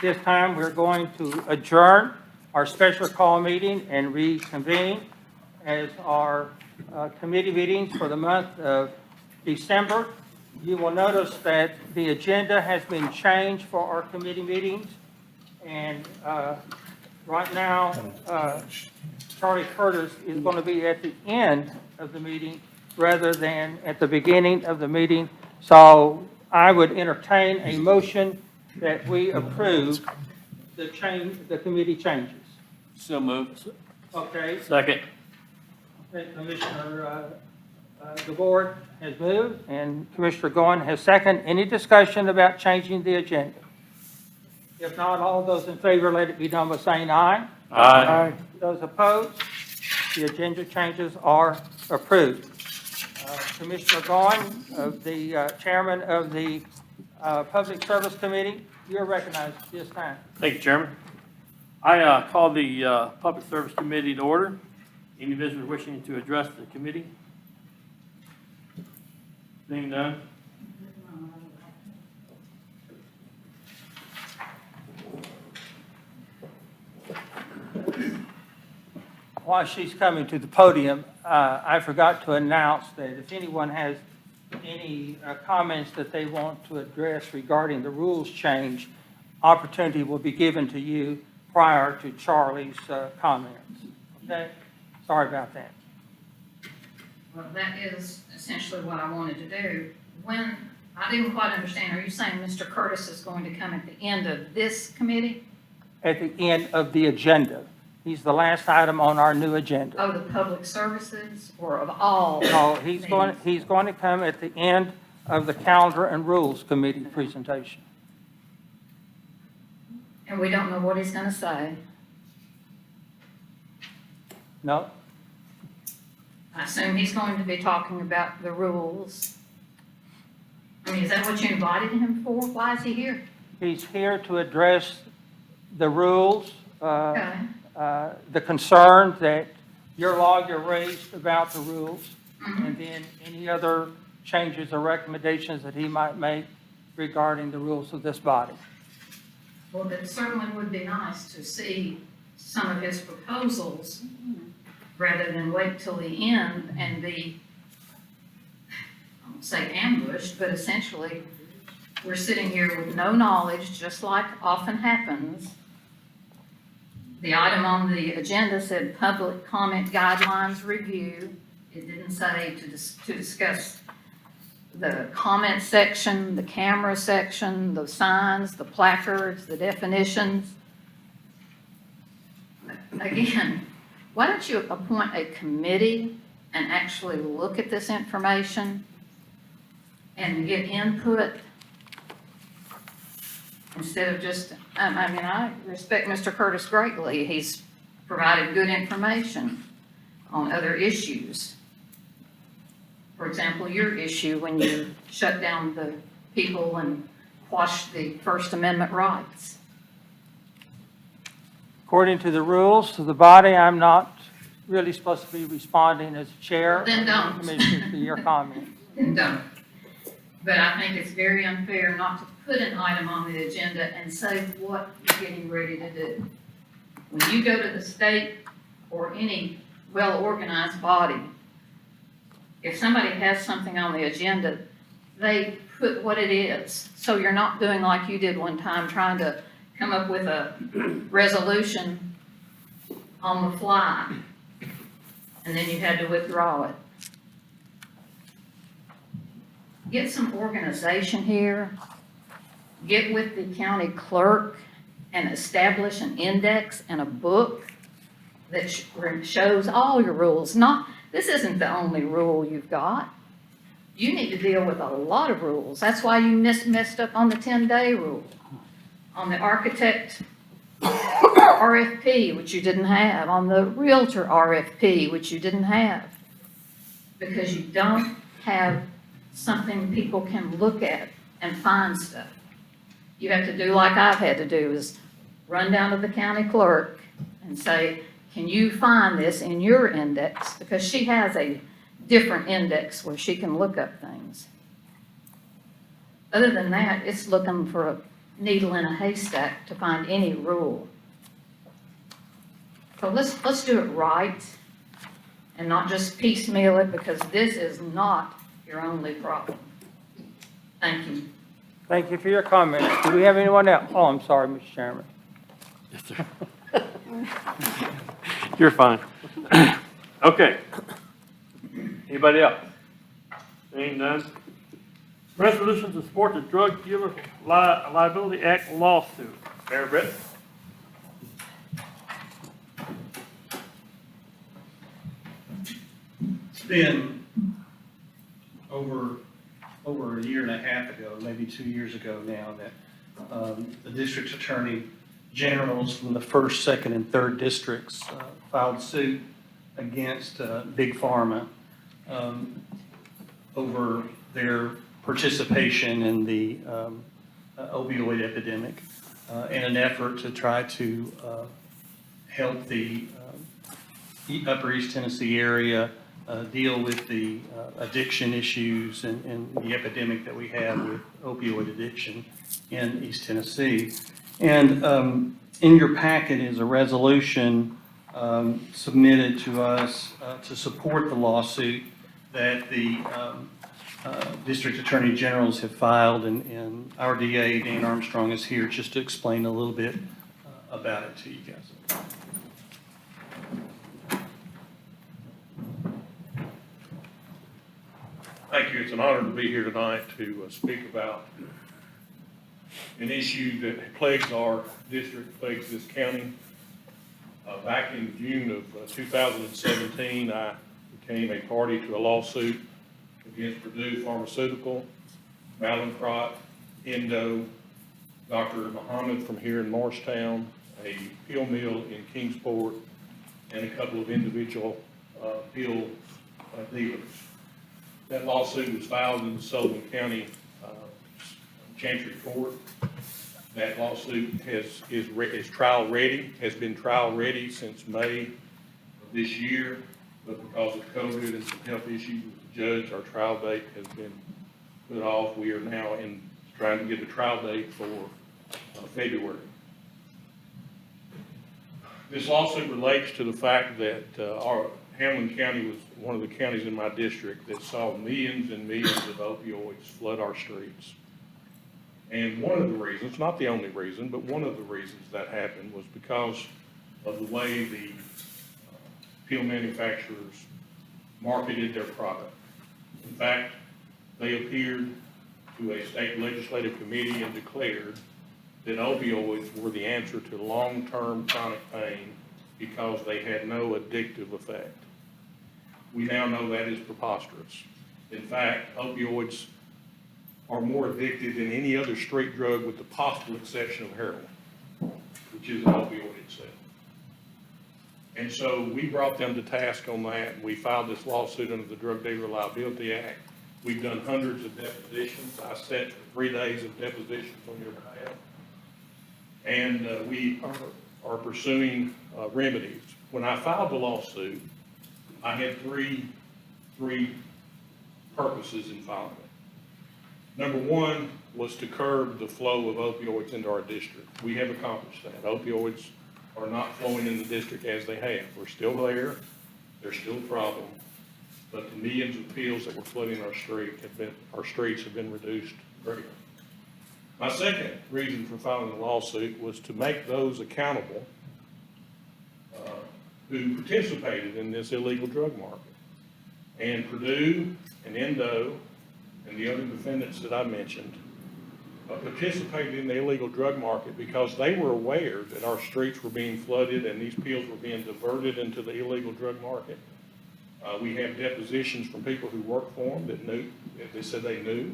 This time, we're going to adjourn our special call meeting and reconvene as our committee meetings for the month of December. You will notice that the agenda has been changed for our committee meetings. And right now, Charlie Curtis is going to be at the end of the meeting rather than at the beginning of the meeting. So I would entertain a motion that we approve the committee changes. So moved. Okay, Second. Commissioner, the board has moved and Commissioner Goen has seconded. Any discussion about changing the agenda? If not, all those in favor, let it be done by saying aye. Aye. Those opposed, the agenda changes are approved. Commissioner Goen, the chairman of the Public Service Committee, you're recognized at this time. Thank you, Chairman. I call the Public Service Committee to order. Any visitors wishing to address the committee? Seeing none. While she's coming to the podium, I forgot to announce that if anyone has any comments that they want to address regarding the rules change, opportunity will be given to you prior to Charlie's comments. Okay? Sorry about that. Well, that is essentially what I wanted to do. When, I didn't quite understand, are you saying Mr. Curtis is going to come at the end of this committee? At the end of the agenda. He's the last item on our new agenda. Oh, the public services or of all? No, he's going to come at the end of the Calendar and Rules Committee presentation. And we don't know what he's going to say. No? I assume he's going to be talking about the rules. I mean, is that what you invited him for? Why is he here? He's here to address the rules, Okay. the concerns that your lawyer raised about the rules, Mhm. and then any other changes or recommendations that he might make regarding the rules of this body. Well, it certainly would be nice to see some of his proposals rather than wait till the end and be, I won't say ambushed, but essentially, we're sitting here with no knowledge, just like often happens. The item on the agenda said public comment guidelines review. It didn't say to discuss the comment section, the camera section, the signs, the placards, the definitions. Again, why don't you appoint a committee and actually look at this information and get input instead of just, I mean, I respect Mr. Curtis greatly. He's provided good information on other issues. For example, your issue when you shut down the people and quashed the First Amendment rights. According to the rules of the body, I'm not really supposed to be responding as chair. Then don't. Commissioner, to your comment. Then don't. But I think it's very unfair not to put an item on the agenda and say what you're getting ready to do. When you go to the state or any well-organized body, if somebody has something on the agenda, they put what it is. So you're not doing like you did one time, trying to come up with a resolution on the fly, and then you had to withdraw it. Get some organization here, get with the county clerk and establish an index and a book that shows all your rules. This isn't the only rule you've got. You need to deal with a lot of rules. That's why you messed up on the 10-day rule, on the architect RFP, which you didn't have, on the realtor RFP, which you didn't have, because you don't have something people can look at and find stuff. You have to do like I've had to do, is run down to the county clerk and say, can you find this in your index? Because she has a different index where she can look up things. Other than that, it's looking for needle in a haystack to find any rule. So let's do it right and not just piecemeal it, because this is not your only problem. Thank you. Thank you for your comments. Do we have anyone else? Oh, I'm sorry, Mr. Chairman. Yes, sir. You're fine. Okay. Anybody else? Seeing none. Resolution to support the Drug Dealer Liability Act lawsuit. Mayor Britt? It's been over a year and a half ago, maybe 2 years ago now, that the district attorney generals from the first, second, and third districts filed suit against Big Pharma over their participation in the opioid epidemic in an effort to try to help the Upper East Tennessee area deal with the addiction issues and the epidemic that we have with opioid addiction in East Tennessee. And in your packet is a resolution submitted to us to support the lawsuit that the district attorney generals have filed, and our DA, Dan Armstrong, is here just to explain a little bit about it to you guys. Thank you. It's an honor to be here tonight to speak about an issue that plagues our district, plagues this county. Back in June of 2017, I became a party to a lawsuit against Purdue Pharmaceutical, Mallinckrodt, Endo, Dr. Muhammad from here in Morristown, a pill mill in Kingsport, and a couple of individual pill dealers. That lawsuit was filed in the Sullivan County Chancery Court. That lawsuit is trial ready, has been trial ready since May of this year, but because of COVID and some health issues with the judge, our trial date has been put off. We are now trying to get the trial date for February. This lawsuit relates to the fact that our Hamlin County was one of the counties in my district that saw millions and millions of opioids flood our streets. And one of the reasons, not the only reason, but one of the reasons that happened was because of the way the pill manufacturers marketed their product. In fact, they appeared to a state legislative committee and declared that opioids were the answer to long-term chronic pain because they had no addictive effect. We now know that is preposterous. In fact, opioids are more addicted than any other street drug with the possible exception of heroin, which is an opioid itself. And so we brought them to task on that. We filed this lawsuit under the Drug Dealer Liability Act. We've done hundreds of depositions. I sat for 3 days of depositions on your behalf. And we are pursuing remedies. When I filed the lawsuit, I had three purposes in filing it. Number one was to curb the flow of opioids into our district. We have accomplished that. Opioids are not flowing in the district as they have. We're still there. They're still a problem. But the millions of pills that were flooding our streets have been reduced greatly. My second reason for filing the lawsuit was to make those accountable who participated in this illegal drug market. And Purdue and Endo and the other defendants that I mentioned participated in the illegal drug market because they were aware that our streets were being flooded and these pills were being diverted into the illegal drug market. We have depositions from people who worked for them that knew, they said they knew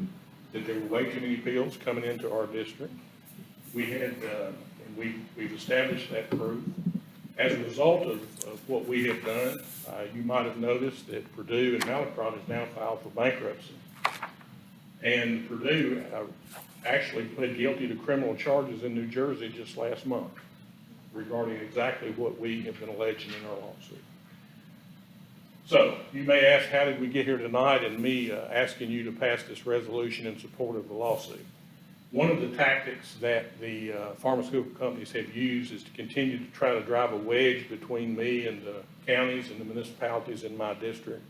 that there were way too many pills coming into our district. We had, and we've established that proof. As a result of what we have done, you might have noticed that Purdue and Mallinckrodt has now filed for bankruptcy. And Purdue actually pled guilty to criminal charges in New Jersey just last month regarding exactly what we have been alleging in our lawsuit. So you may ask, how did we get here tonight and me asking you to pass this resolution in support of the lawsuit? One of the tactics that the pharmaceutical companies have used is to continue to try to drive a wedge between me and the counties and the municipalities in my district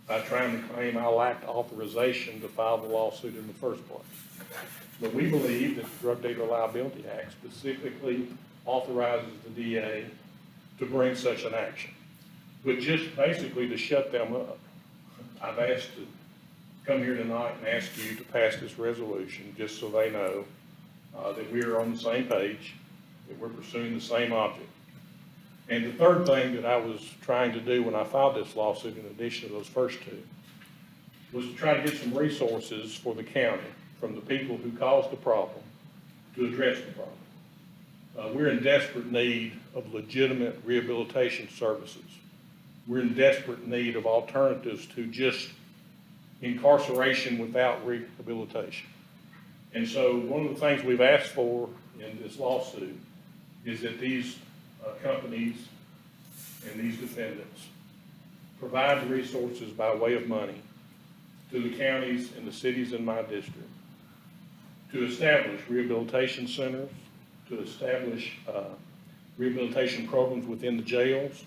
by trying to claim I lacked authorization to file the lawsuit in the first place. But we believe that the Drug Dealer Liability Act specifically authorizes the DA to bring such an action, but just basically to shut them up. I've asked to come here tonight and ask you to pass this resolution, just so they know that we are on the same page, that we're pursuing the same object. And the third thing that I was trying to do when I filed this lawsuit, in addition to those first two, was to try to get some resources for the county from the people who caused the problem to address the problem. We're in desperate need of legitimate rehabilitation services. We're in desperate need of alternatives to just incarceration without rehabilitation. And so one of the things we've asked for in this lawsuit is that these companies and these defendants provide the resources by way of money to the counties and the cities in my district to establish rehabilitation centers, to establish rehabilitation programs within the jails,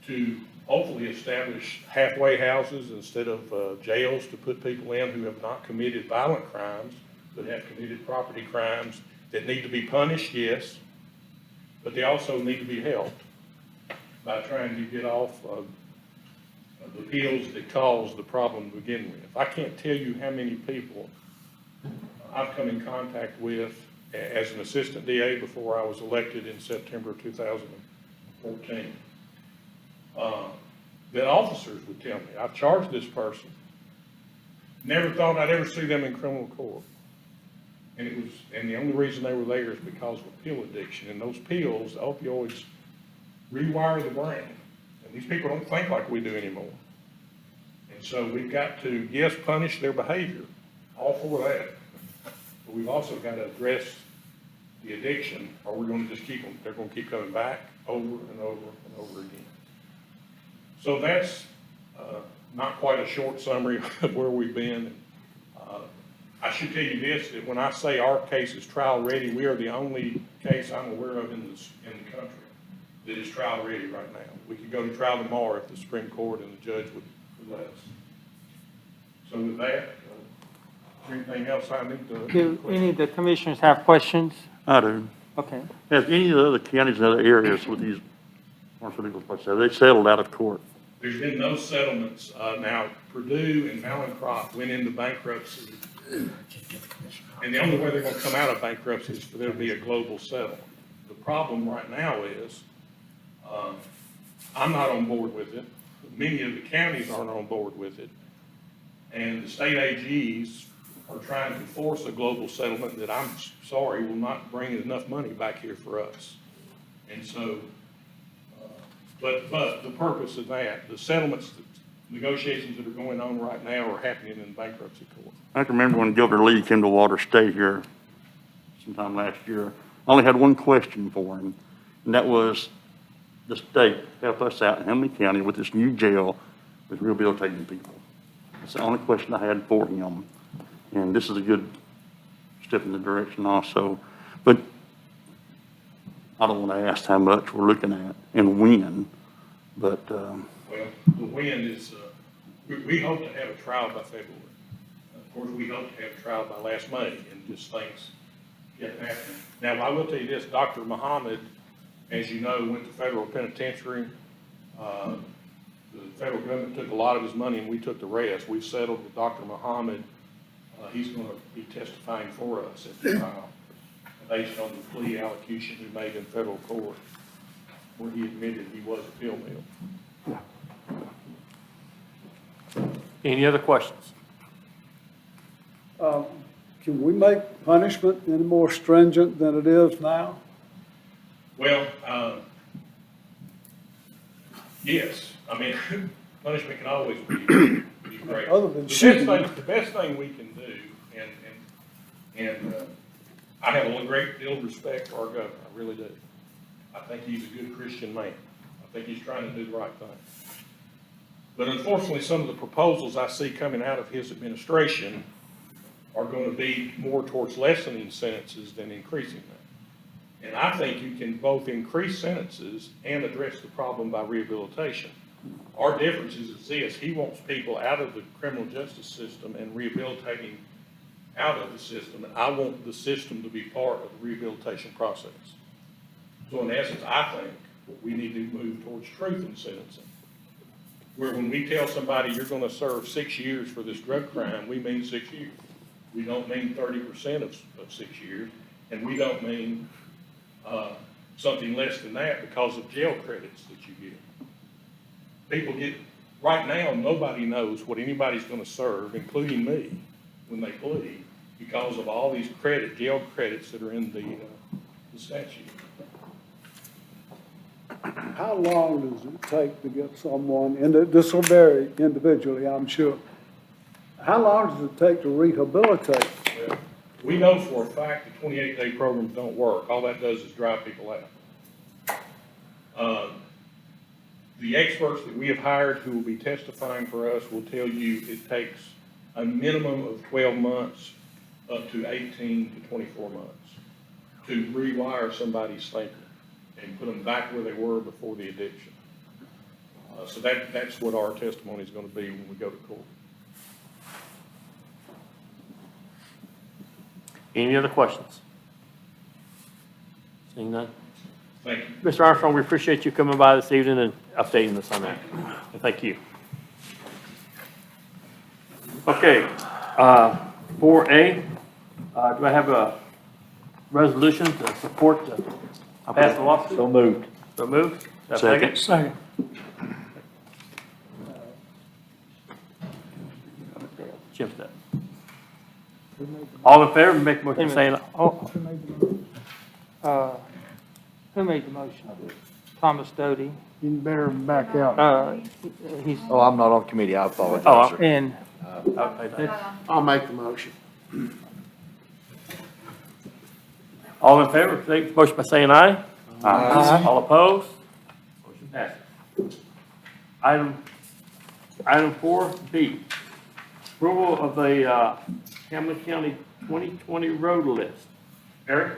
to hopefully establish halfway houses instead of jails to put people in who have not committed violent crimes, but have committed property crimes that need to be punished, yes, but they also need to be helped by trying to get off of the pills that caused the problem to begin with. I can't tell you how many people I've come in contact with as an assistant DA before I was elected in September of 2014. That officers would tell me, I've charged this person, never thought I'd ever see them in criminal court. And the only reason they were there is because of a pill addiction. And those pills, the opioids, rewire the brain. And these people don't think like we do anymore. And so we've got to, yes, punish their behavior, all for that. But we've also got to address the addiction, or we're going to just keep them, they're going to keep coming back over and over and over again. So that's not quite a short summary of where we've been. I should tell you this, that when I say our case is trial ready, we are the only case I'm aware of in the country that is trial ready right now. We could go to trial tomorrow if the Supreme Court and the judge would let us. So with that, is there anything else I need to? Do any of the commissioners have questions? I do. Okay. Has any of the other counties and other areas with these pharmaceutical places, have they settled out of court? There's been no settlements. Now, Purdue and Mallinckrodt went into bankruptcy. And the only way they're going to come out of bankruptcy is for there to be a global settlement. The problem right now is, I'm not on board with it. Many of the counties aren't on board with it. And the state AGs are trying to force a global settlement that I'm sorry will not bring enough money back here for us. And so, but the purpose of that, the settlements, negotiations that are going on right now are happening in bankruptcy court. I can remember when Governor Lee came to Water State here sometime last year. I only had one question for him, and that was the state help us out in Hamilton County with this new jail with rehabilitating people. That's the only question I had for him. And this is a good step in the direction also. But I don't want to ask how much we're looking at and when, but Well, the win is, we hope to have a trial by February. Of course, we hope to have a trial by last May, and just things get happening. Now, I will tell you this, Dr. Muhammad, as you know, went to federal penitentiary. The federal government took a lot of his money, and we took the rest. We've settled with Dr. Muhammad. He's going to be testifying for us at the trial, based on the plea allocution he made in federal court, where he admitted he was a pill mill. Any other questions? Can we make punishment any more stringent than it is now? Well, yes. I mean, punishment can always be great. Other than shooting. The best thing we can do, and I have a great deal of respect for our governor. I really do. I think he's a good Christian man. I think he's trying to do the right thing. But unfortunately, some of the proposals I see coming out of his administration are going to be more towards lessening sentences than increasing them. And I think you can both increase sentences and address the problem by rehabilitation. Our difference is this: he wants people out of the criminal justice system and rehabilitating out of the system, and I want the system to be part of the rehabilitation process. So in essence, I think we need to move towards truth in sentencing, where when we tell somebody you're going to serve 6 years for this drug crime, we mean 6 years. We don't mean 30% of 6 years, and we don't mean something less than that because of jail credits that you get. People get, right now, nobody knows what anybody's going to serve, including me, when they plead, because of all these jail credits that are in the statute. How long does it take to get someone, and this will vary individually, I'm sure. How long does it take to rehabilitate? Well, we know for a fact that 28-day programs don't work. All that does is drive people out. The experts that we have hired who will be testifying for us will tell you it takes a minimum of 12 months up to 18 to 24 months to rewire somebody's thinking and put them back where they were before the addiction. So that's what our testimony is going to be when we go to court. Any other questions? Seeing none? Thank you. Mr. Armstrong, we appreciate you coming by this evening and updating us on that. And thank you. Okay, 4A, do I have a resolution to support the pass the lawsuit? So moved. So moved. Do I have a Second. Jim said. All in favor, make a motion saying, Who made the motion? Thomas Doty. You better back out. He's, Oh, I'm not on committee, I apologize, sir. and I'll make the motion. all in favor, make the motion by saying aye. Aye. All opposed? Motion passes. Item 4B, approval of the Hamlin County 2020 road list. Eric?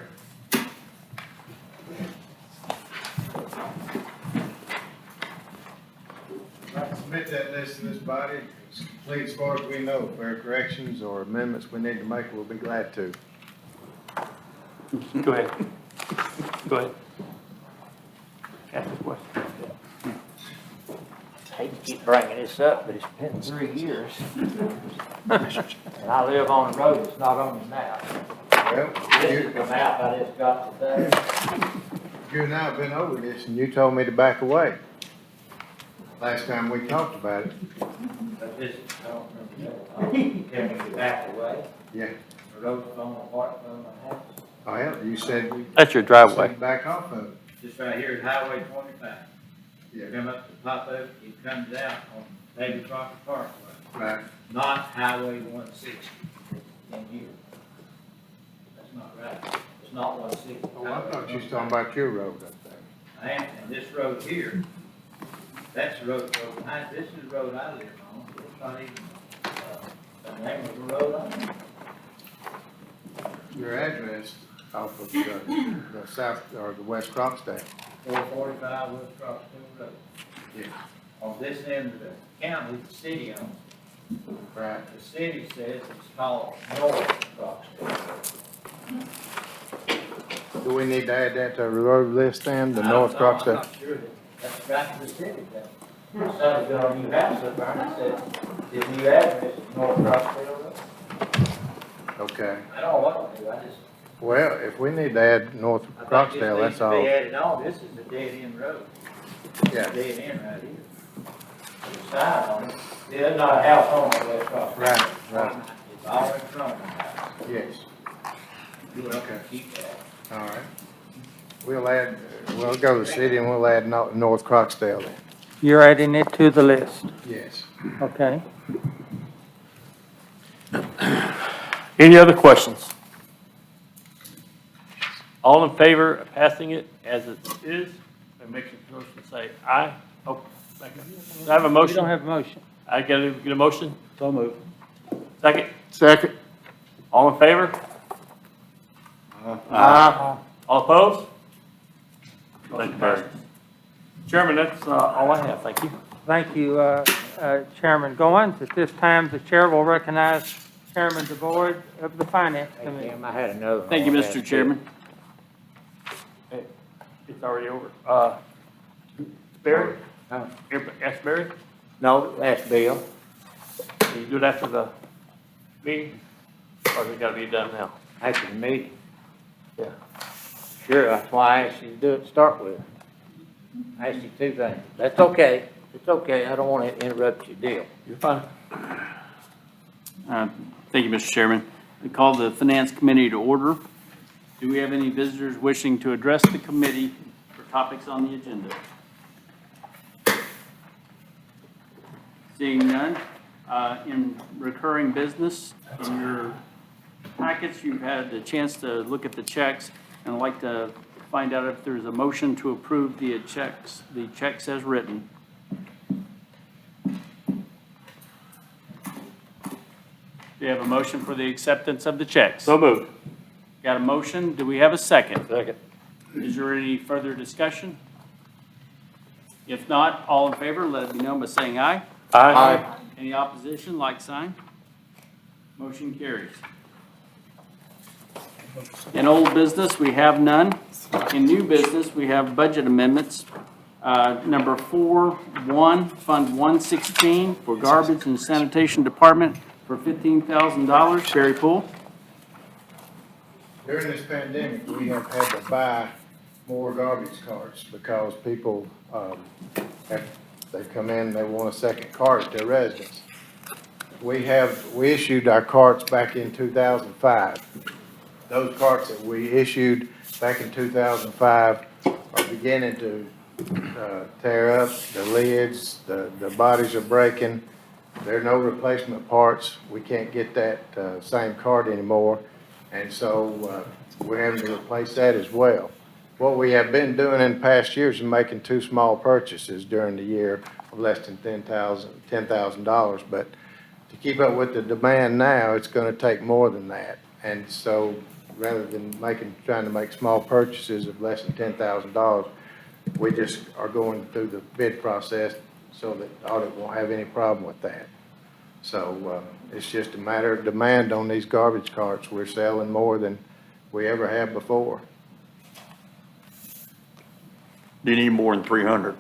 I submit that list to this body. It's complete as far as we know. If there are corrections or amendments we need to make, we'll be glad to. Go ahead. Go ahead. Ask the question. I hate to keep bringing this up, but it's been 3 years. And I live on a road that's not on the map. Well, This is the map I just got today. you and I have been over this, and you told me to back away last time we talked about it. But this, I don't remember. You tell me to back away. Yeah. The road's falling apart from my house. Oh, yeah, you said. That's your driveway. Said back off of it. Just right here is Highway 25. You Yeah. come up to Pop Oak, it comes out on David Crockett Parkway, Right. not Highway 160 in here. That's not right. It's not 160. Oh, I thought you was talking about your road up there. I am, and this road here, that's the road behind, this is the road I live on, it's not even, the name of the road I'm on. Your address off of the south or the west Crocsdale. 445 West Crossville Road. Yeah. On this end of the county, the city owns it. Right. The city says it's called North Crossville Road. Do we need to add that to the road list then, the I North don't know, I'm Crocsdale? not sure that, that's right to the city, though. Somebody got a new house up there and said, his new address is North Crossville Road. Okay. I don't know what to do, I just. Well, if we need to add North I think Crocsdale, this that's needs to all. be added on, this is a dead end road. Yeah. Dead end right here. There's a sign on it, there's not a house on it, West Cross. Right, right. It's all in front of the house. Yes. You would Okay. keep that. All right. We'll go to the city and we'll add North Crocsdale then. you're adding it to the list, Yes. okay? Any other questions? All in favor of passing it as it is, and make your motion say aye. Oh, I have a We motion. don't have a motion. I gotta get a motion? So moved. Second? Second. All in favor? Aye. All opposed? Thank you, Barry. Chairman, that's all I have. Thank you. Thank you, Chairman Goins. At this time, the chair will recognize Chairman DeBoyd of the Finance Hey, Committee. Tim, I had another one. Thank you, I Mr. Chairman. It's already over. Barry? Huh? Ask Barry? No, that's Bill. Can you do it after the meeting? Or has it got to be done now? After the meeting. Yeah. Sure, that's why I asked you to do it to start with. I asked you two things. That's okay. It's okay. I don't want to interrupt your deal. You're fine. Thank you, Mr. Chairman. I call the Finance Committee to order. Do we have any visitors wishing to address the committee for topics on the agenda? Seeing none, in recurring business, in your packets, you've had a chance to look at the checks, and I'd like to find out if there's a motion to approve the checks as written. Do you have a motion for the acceptance of the checks? So moved. Got a motion? Do we have a second? Second. Is there any further discussion? If not, all in favor, let it be known by saying aye. Aye. Any opposition, like sign? Motion carries. In old business, we have none. In new business, we have budget amendments. Number 4-1, Fund 116 for Garbage and Sanitation Department for $15,000. Barry Poole. During this pandemic, we have had to buy more garbage carts because people, they come in, they want a second cart at their residence. We issued our carts back in 2005. Those carts that we issued back in 2005 are beginning to tear up, the lids, the bodies are breaking. There are no replacement parts. We can't get that same cart anymore. And so we're having to replace that as well. What we have been doing in past years is making two small purchases during the year of less than $10,000. But to keep up with the demand now, it's going to take more than that. And so rather than trying to make small purchases of less than $10,000, we just are going through the bid process so that the audit won't have any problem with that. So it's just a matter of demand on these garbage carts. We're selling more than we ever have before. Do you need more than 300?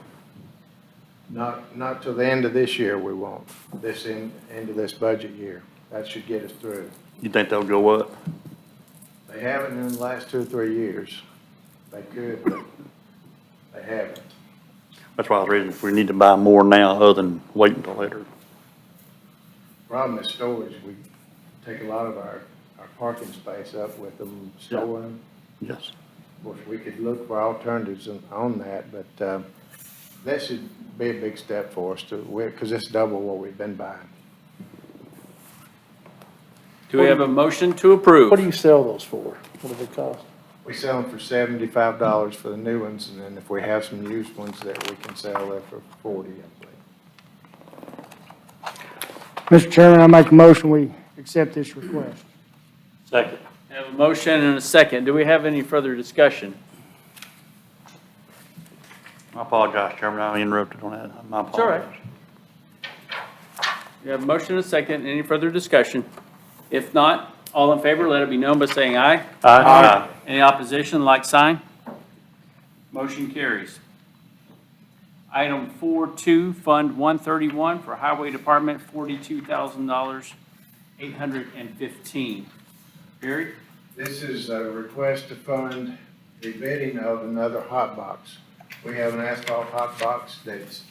Not till the end of this year we won't, end of this budget year. That should get us through. You think they'll go up? They haven't in the last 2 or 3 years. They could, but they haven't. That's why I was reading, if we need to buy more now other than wait until later. Problem is storage. We take a lot of our parking space up with them, storing them. Yes. Of course, we could look for alternatives on that, but that should be a big step for us because it's double what we've been buying. Do we have a motion to approve? What do you sell those for? What do they cost? We sell them for $75 for the new ones, and then if we have some used ones that we can sell there for $40, I believe. Mr. Chairman, I make a motion, we accept this request. Second. We have a motion and a second. Do we have any further discussion? I apologize, Chairman, I interrupted on that. My It's all right. apologies. We have a motion and a second. Any further discussion? If not, all in favor, let it be known by saying aye. Aye. Any opposition, like sign? Motion carries. Item 4-2, Fund 131 for Highway Department, $42,000, $815. Barry? This is a request to fund the bidding of another hot box. We have an asphalt hot box that's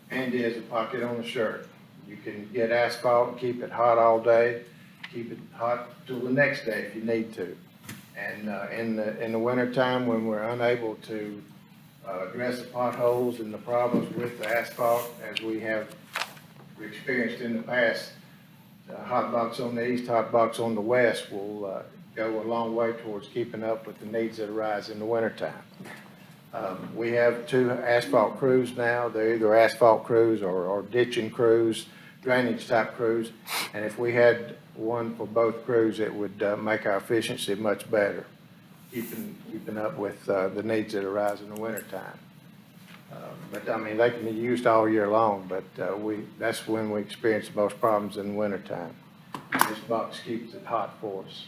handy as a pocket on a shirt. You can get asphalt and keep it hot all day, keep it hot till the next day if you need to. And in the wintertime, when we're unable to address the potholes and the problems with the asphalt, as we have experienced in the past, hot box on the east, hot box on the west will go a long way towards keeping up with the needs that arise in the wintertime. We have 2 asphalt crews now. They're either asphalt crews or ditching crews drainage type crews. And if we had one for both crews, it would make our efficiency much better, keeping up with the needs that arise in the wintertime. But I mean, they can be used all year long, but that's when we experience the most problems in the wintertime. This box keeps it hot for us.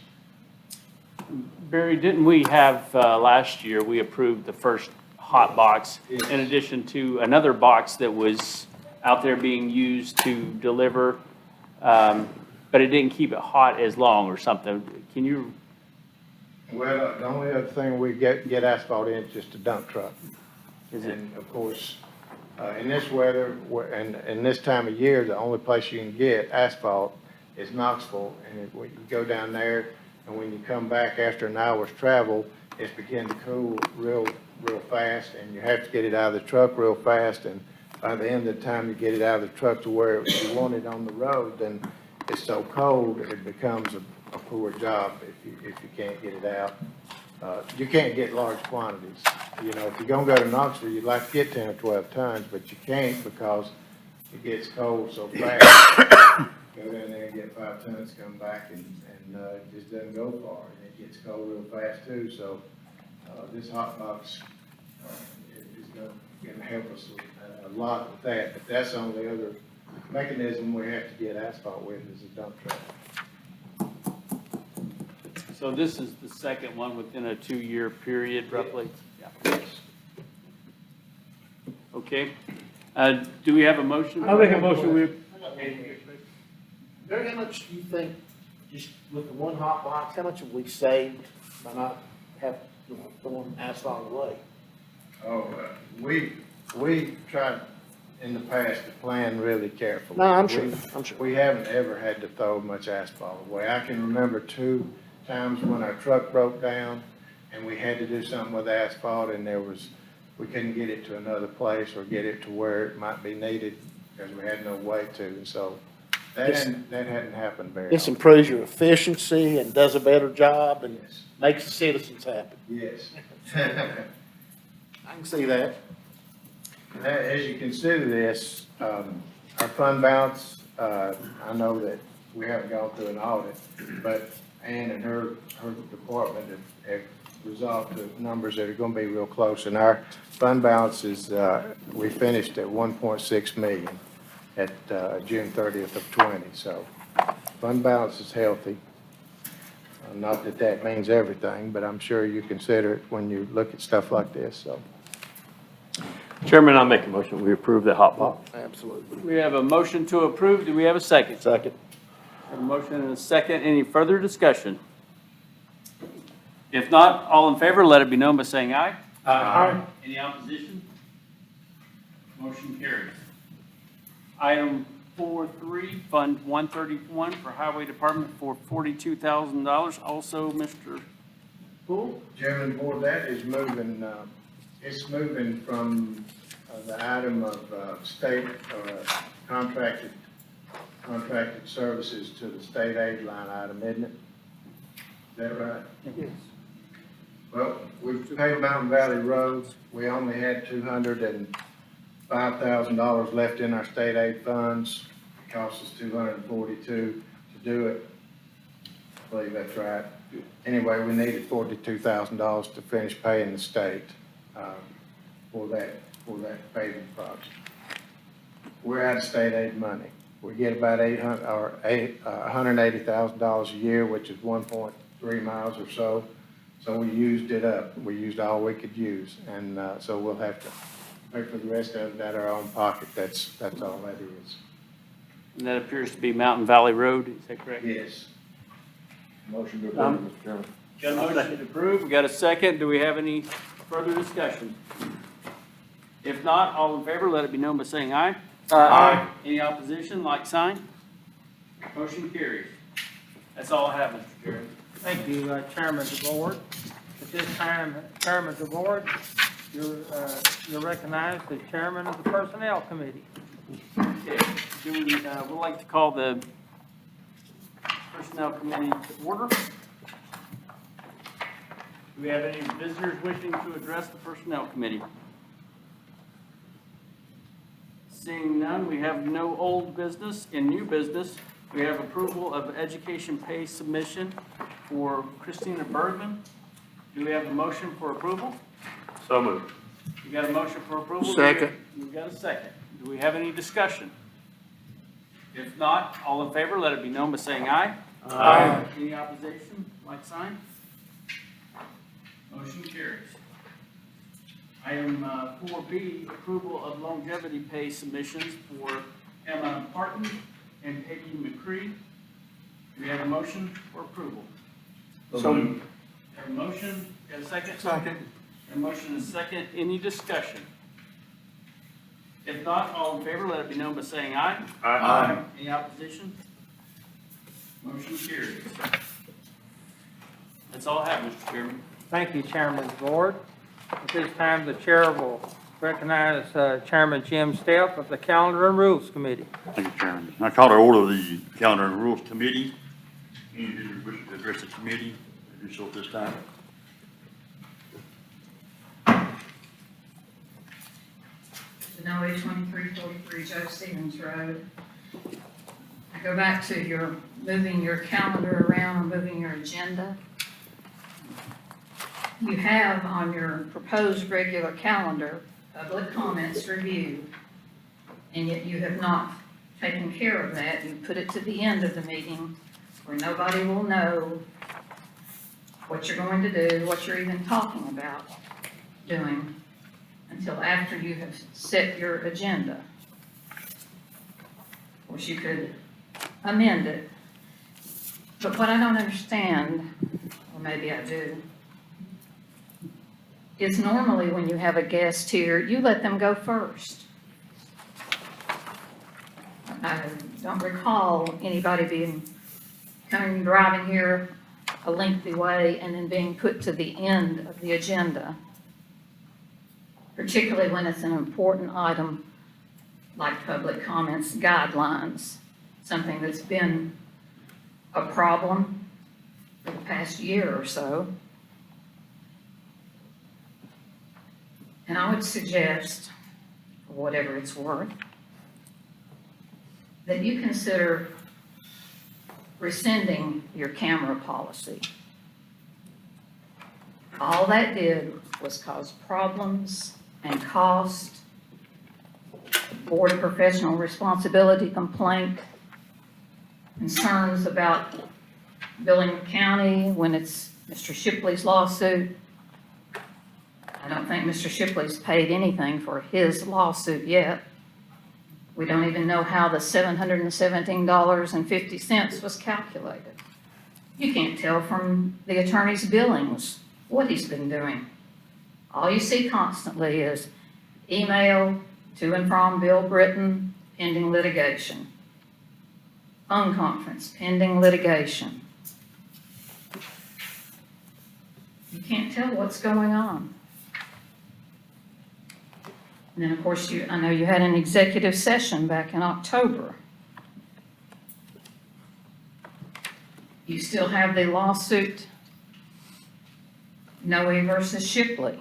Barry, didn't we have, last year, we approved the first hot box Yes. in addition to another box that was out there being used to deliver, but it didn't keep it hot as long or something. Can you, Well, the only other thing we get asphalt in is just a dump truck. is it, And of course, in this weather, and in this time of year, the only place you can get asphalt is Knoxville. And when you go down there, and when you come back after an hour's travel, it's beginning to cool real fast, and you have to get it out of the truck real fast. And by the end of the time you get it out of the truck to where you want it on the road, then it's so cold, it becomes a poor job if you can't get it out. You can't get large quantities. You know, if you're gonna go to Knoxville, you'd like to get 10 or 12 tons, but you can't because it gets cold so fast. Go down there and get 5 tons, come back, and it just doesn't go far. And it gets cold real fast too, so this hot box is gonna help us a lot with that. But that's the only other mechanism we have to get asphalt with is a dump truck. so this is the second one within a 2-year period roughly? Yeah. Yes. Okay. Do we have a motion? I make a motion, we, Barry, how much do you think, just with the one hot box, how much have we saved by not throwing asphalt away? Oh, we tried in the past to plan really carefully. No, I'm sure. We haven't ever had to throw much asphalt away. I can remember 2 times when our truck broke down and we had to do something with asphalt and we couldn't get it to another place or get it to where it might be needed because we had no way to. And so that hadn't happened very This often. improves your efficiency and does a better job and Yes. makes the citizens happy. Yes. I can see that. As you consider this, our fund balance, I know that we haven't gone through an audit, but Ann and her department have resolved to numbers that are gonna be real close. And our fund balance is, we finished at 1.6 million at June 30th of 20. So fund balance is healthy. Not that that means everything, but I'm sure you consider it when you look at stuff like this, so. Chairman, I make a motion, we approve the hot box. Absolutely. We have a motion to approve. Do we have a second? Second. A motion and a second. Any further discussion? If not, all in favor, let it be known by saying aye. Aye. Any opposition? Motion carries. Item 4.3, Fund 131 for Highway Department for $42,000. Also, Mr. Poole? Chairman, Board, that is moving, it's moving from the item of state contracted services to the state aid line item, isn't it? Is that right? Yes. Well, we've paid Mountain Valley Road. We only had $205,000 left in our state aid funds. It cost us $242 to do it. I believe that's right. Anyway, we needed $42,000 to finish paying the state for that paving project. We're out of state aid money. We get about $180,000 a year, which is 1.3 miles or so. So we used it up. We used all we could use, and so we'll have to pay for the rest of it out of our own pocket. That's all that is. And that appears to be Mountain Valley Road. Is that correct? Yes. Motion to approve, Mr. Chairman. Got a motion to approve. We got a second. Do we have any further discussion? If not, all in favor, let it be known by saying aye. Aye. Any opposition, like sign? Motion carries. That's all I have, Mr. Chairman. Thank you, Chairman of the Board. At this time, Chairman of the Board, you're recognized as Chairman of the Personnel Committee. Okay. We'd like to call the Personnel Committee to order. Do we have any visitors wishing to address the Personnel Committee? Seeing none, we have no old business. In new business, we have approval of education pay submission for Christina Bergman. Do we have a motion for approval? So moved. You got a motion for approval? Second. You got a second. Do we have any discussion? If not, all in favor, let it be known by saying aye. Aye. Any opposition, like sign? Motion carries. Item 4B, approval of longevity pay submissions for Emma Parton and Peggy McCree. Do we have a motion for approval? So moved. Have a motion, got a second? Second. A motion and a second, any discussion? If not, all in favor, let it be known by saying aye. Aye. Any opposition? Motion carries. That's all I have, Mr. Chairman. Thank you, Chairman of the Board. At this time, the Chair will recognize Chairman Jim Stepp of the Calendar and Rules Committee. Thank you, Chairman. I call to order the Calendar and Rules Committee. Any who wish to address the committee, do so at this time. Genoa 2343 Joe Stevens Road. I go back to your moving your calendar around, or moving your agenda. You have on your proposed regular calendar, public comments review, and yet you have not taken care of that. You put it to the end of the meeting where nobody will know what you're going to do, what you're even talking about doing, until after you have set your agenda. Of course, you could amend it. But what I don't understand, or maybe I do, is normally when you have a guest here, you let them go first. I don't recall anybody coming driving here a lengthy way and then being put to the end of the agenda, particularly when it's an important item like public comments guidelines, something that's been a problem for the past year or so. And I would suggest, for whatever it's worth, that you consider rescinding your camera policy. All that did was cause problems and cost, board of professional responsibility complaint, concerns about billing the county when it's Mr. Shipley's lawsuit. I don't think Mr. Shipley's paid anything for his lawsuit yet. We don't even know how the $717.50 was calculated. You can't tell from the attorney's billings what he's been doing. All you see constantly is email to and from Bill Britton, pending litigation. Phone conference, pending litigation. You can't tell what's going on. And then, of course, I know you had an executive session back in October. You still have the lawsuit, Noe versus Shipley.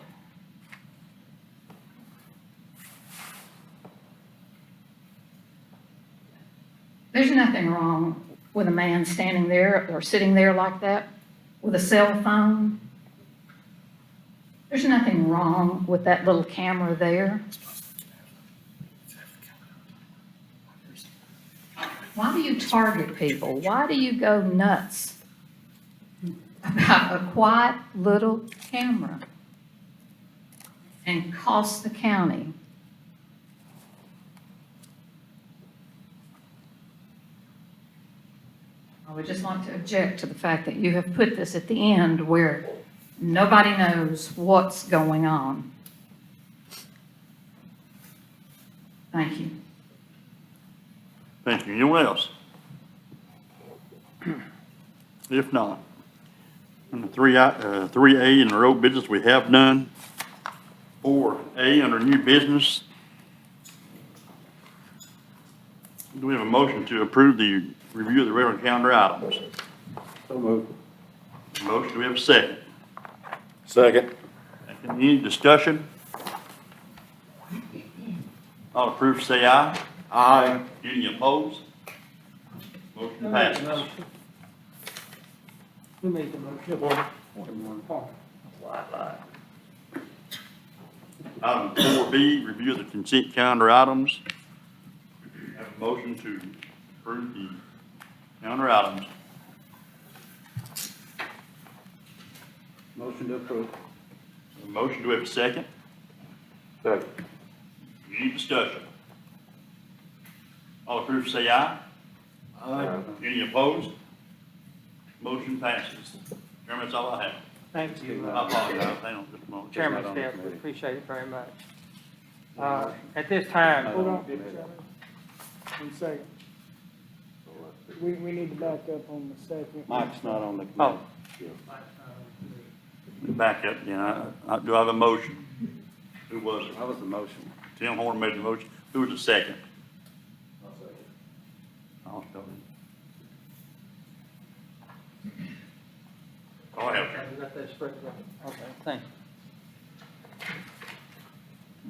There's nothing wrong with a man standing there or sitting there like that with a cell phone. There's nothing wrong with that little camera there. Why do you target people? Why do you go nuts about a quiet little camera and cost the county? I would just like to object to the fact that you have put this at the end where nobody knows what's going on. Thank you. Thank you. Anyone else? If not, under 3A in the road business, we have none. 4A under new business. Do we have a motion to approve the review of the regular calendar items? So moved. Motion, do we have a second? Second. Any discussion? All approved, say aye. Aye. Any opposed? Motion passes. Who made the motion? Item 4B, review the consent calendar items. Have a motion to approve the calendar items. Motion to approve. A motion, do we have a second? Second. Any discussion? All approved, say aye. Aye. Any opposed? Motion passes. Chairman, that's all I have. Thank you, I apologize, hang on just a moment. Chairman Stiff, we appreciate it very much. At this time, Hold on. 1 second. We need to back up on the second. Mike's not on the oh, Back up, do I have a motion? Who was it? That was the motion. Tim Horn made the motion. Who was the second? I'll second. Go ahead. okay, we got that straight. Okay, thank you.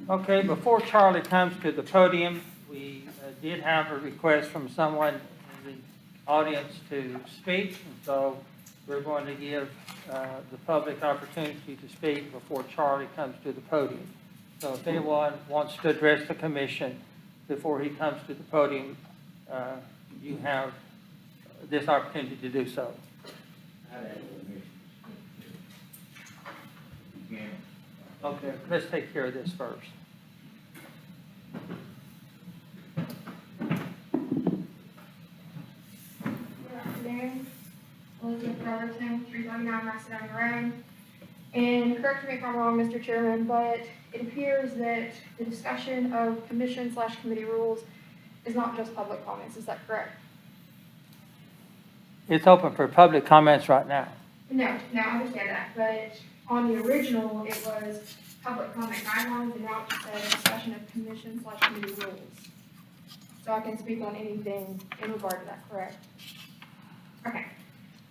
Okay, before Charlie comes to the podium, we did have a request from someone in the audience to speak, and so we're going to give the public opportunity to speak before Charlie comes to the podium. So if anyone wants to address the commission before he comes to the podium, you have this opportunity to do so. Okay, let's take care of this first. Good afternoon. Elizabeth Brotherton, 339 Macedonia Road. And correct me if I'm wrong, Mr. Chairman, but it appears that the discussion of commission/committee rules is not just public comments. Is that correct? It's open for public comments right now. No, I understand that, but on the original, it was public comment guidelines, and now it just says discussion of commission/committee rules. So I can speak on anything in regard to that, correct? Okay,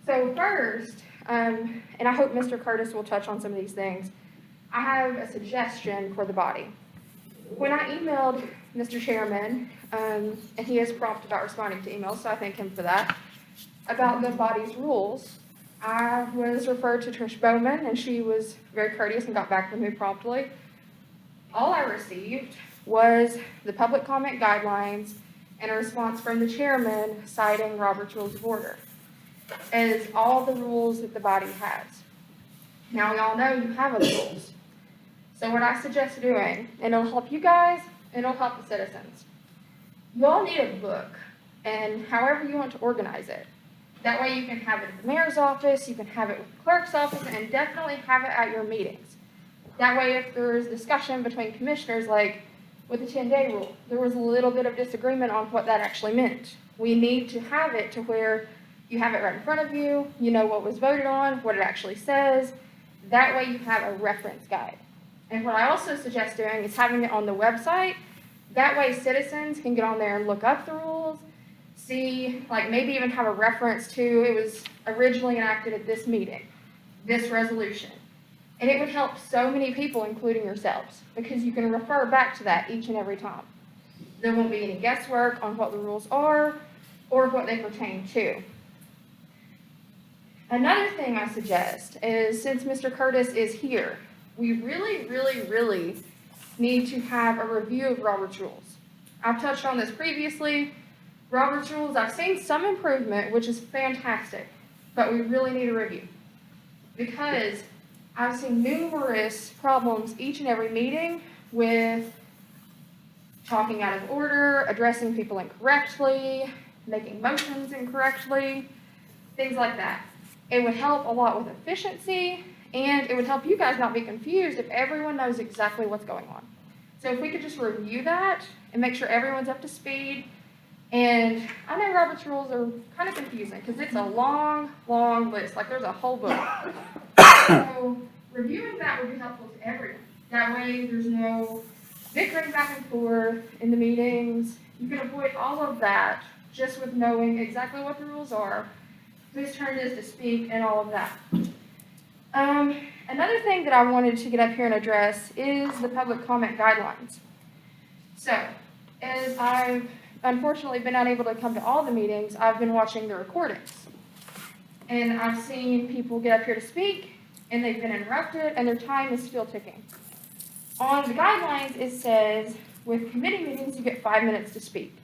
so first, and I hope Mr. Curtis will touch on some of these things, I have a suggestion for the body. When I emailed Mr. Chairman, and he is prompt about responding to emails, so I thank him for that, about the body's rules, I was referred to Trish Bowman, and she was very courteous and got back with me promptly. All I received was the public comment guidelines and a response from the chairman citing Robert's Rules of Order as all the rules that the body has. Now, we all know you have other rules. So what I suggest doing, and it'll help you guys, and it'll help the citizens. You all need a book, and however you want to organize it. That way you can have it at the mayor's office, you can have it with the clerk's office, and definitely have it at your meetings. That way if there's discussion between commissioners, like with the 10-day rule, there was a little bit of disagreement on what that actually meant. We need to have it to where you have it right in front of you, you know what was voted on, what it actually says. That way you have a reference guide. And what I also suggest doing is having it on the website. That way citizens can get on there and look up the rules, see, like maybe even have a reference to, it was originally enacted at this meeting, this resolution. And it would help so many people, including yourselves, because you can refer back to that each and every time. There won't be any guesswork on what the rules are or what they pertain to. Another thing I suggest is, since Mr. Curtis is here, we really need to have a review of Robert's Rules. I've touched on this previously. Robert's Rules, I've seen some improvement, which is fantastic, but we really need a review. Because I've seen numerous problems each and every meeting with talking out of order, addressing people incorrectly, making motions incorrectly, things like that. It would help a lot with efficiency, and it would help you guys not be confused if everyone knows exactly what's going on. So if we could just review that and make sure everyone's up to speed. And I know Robert's Rules are kind of confusing because it's a long list, like there's a whole book. So reviewing that would be helpful to everyone. That way there's no bickering back and forth in the meetings. You can avoid all of that just with knowing exactly what the rules are, whose turn it is to speak, and all of that. Another thing that I wanted to get up here and address is the public comment guidelines. So, is I've unfortunately been unable to come to all the meetings. I've been watching the recordings. And I've seen people get up here to speak, and they've been interrupted, and their time is still ticking. On the guidelines, it says with committee meetings, you get 5 minutes to speak.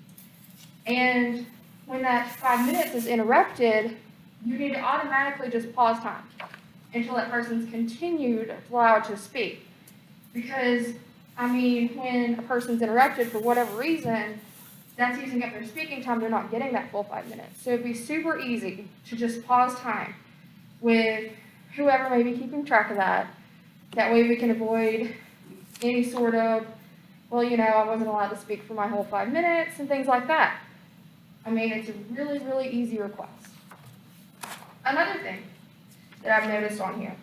And when that 5 minutes is interrupted, you need to automatically just pause time until that person's continued allowed to speak. Because, I mean, when a person's interrupted for whatever reason, that's using up their speaking time, they're not getting that full 5 minutes. So it'd be super easy to just pause time with whoever may be keeping track of that. That way we can avoid any sort of, well, you know, I wasn't allowed to speak for my whole 5 minutes and things like that. I mean, it's a really, really easy request. Another thing that I've noticed on here,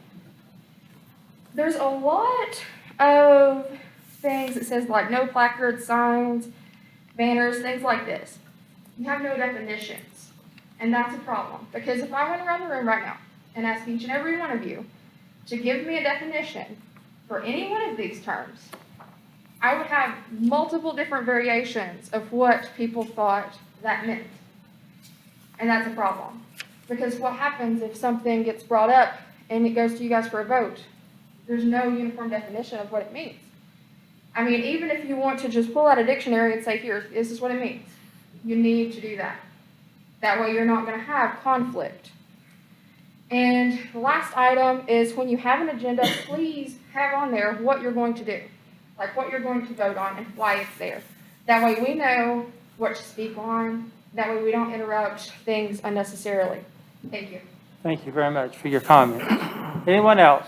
there's a lot of things that says like no placards, signs, banners, things like this. You have no definitions, and that's a problem, because if I went around the room right now and asked each and every one of you to give me a definition for any one of these terms, I would have multiple different variations of what people thought that meant. And that's a problem. Because what happens if something gets brought up and it goes to you guys for a vote? There's no uniform definition of what it means. I mean, even if you want to just pull out a dictionary and say, here, this is what it means, you need to do that. That way you're not going to have conflict. And the last item is when you have an agenda, please have on there what you're going to do. Like what you're going to vote on and why it's there. That way we know what to speak on. That way we don't interrupt things unnecessarily. Thank you. Thank you very much for your comments. Anyone else?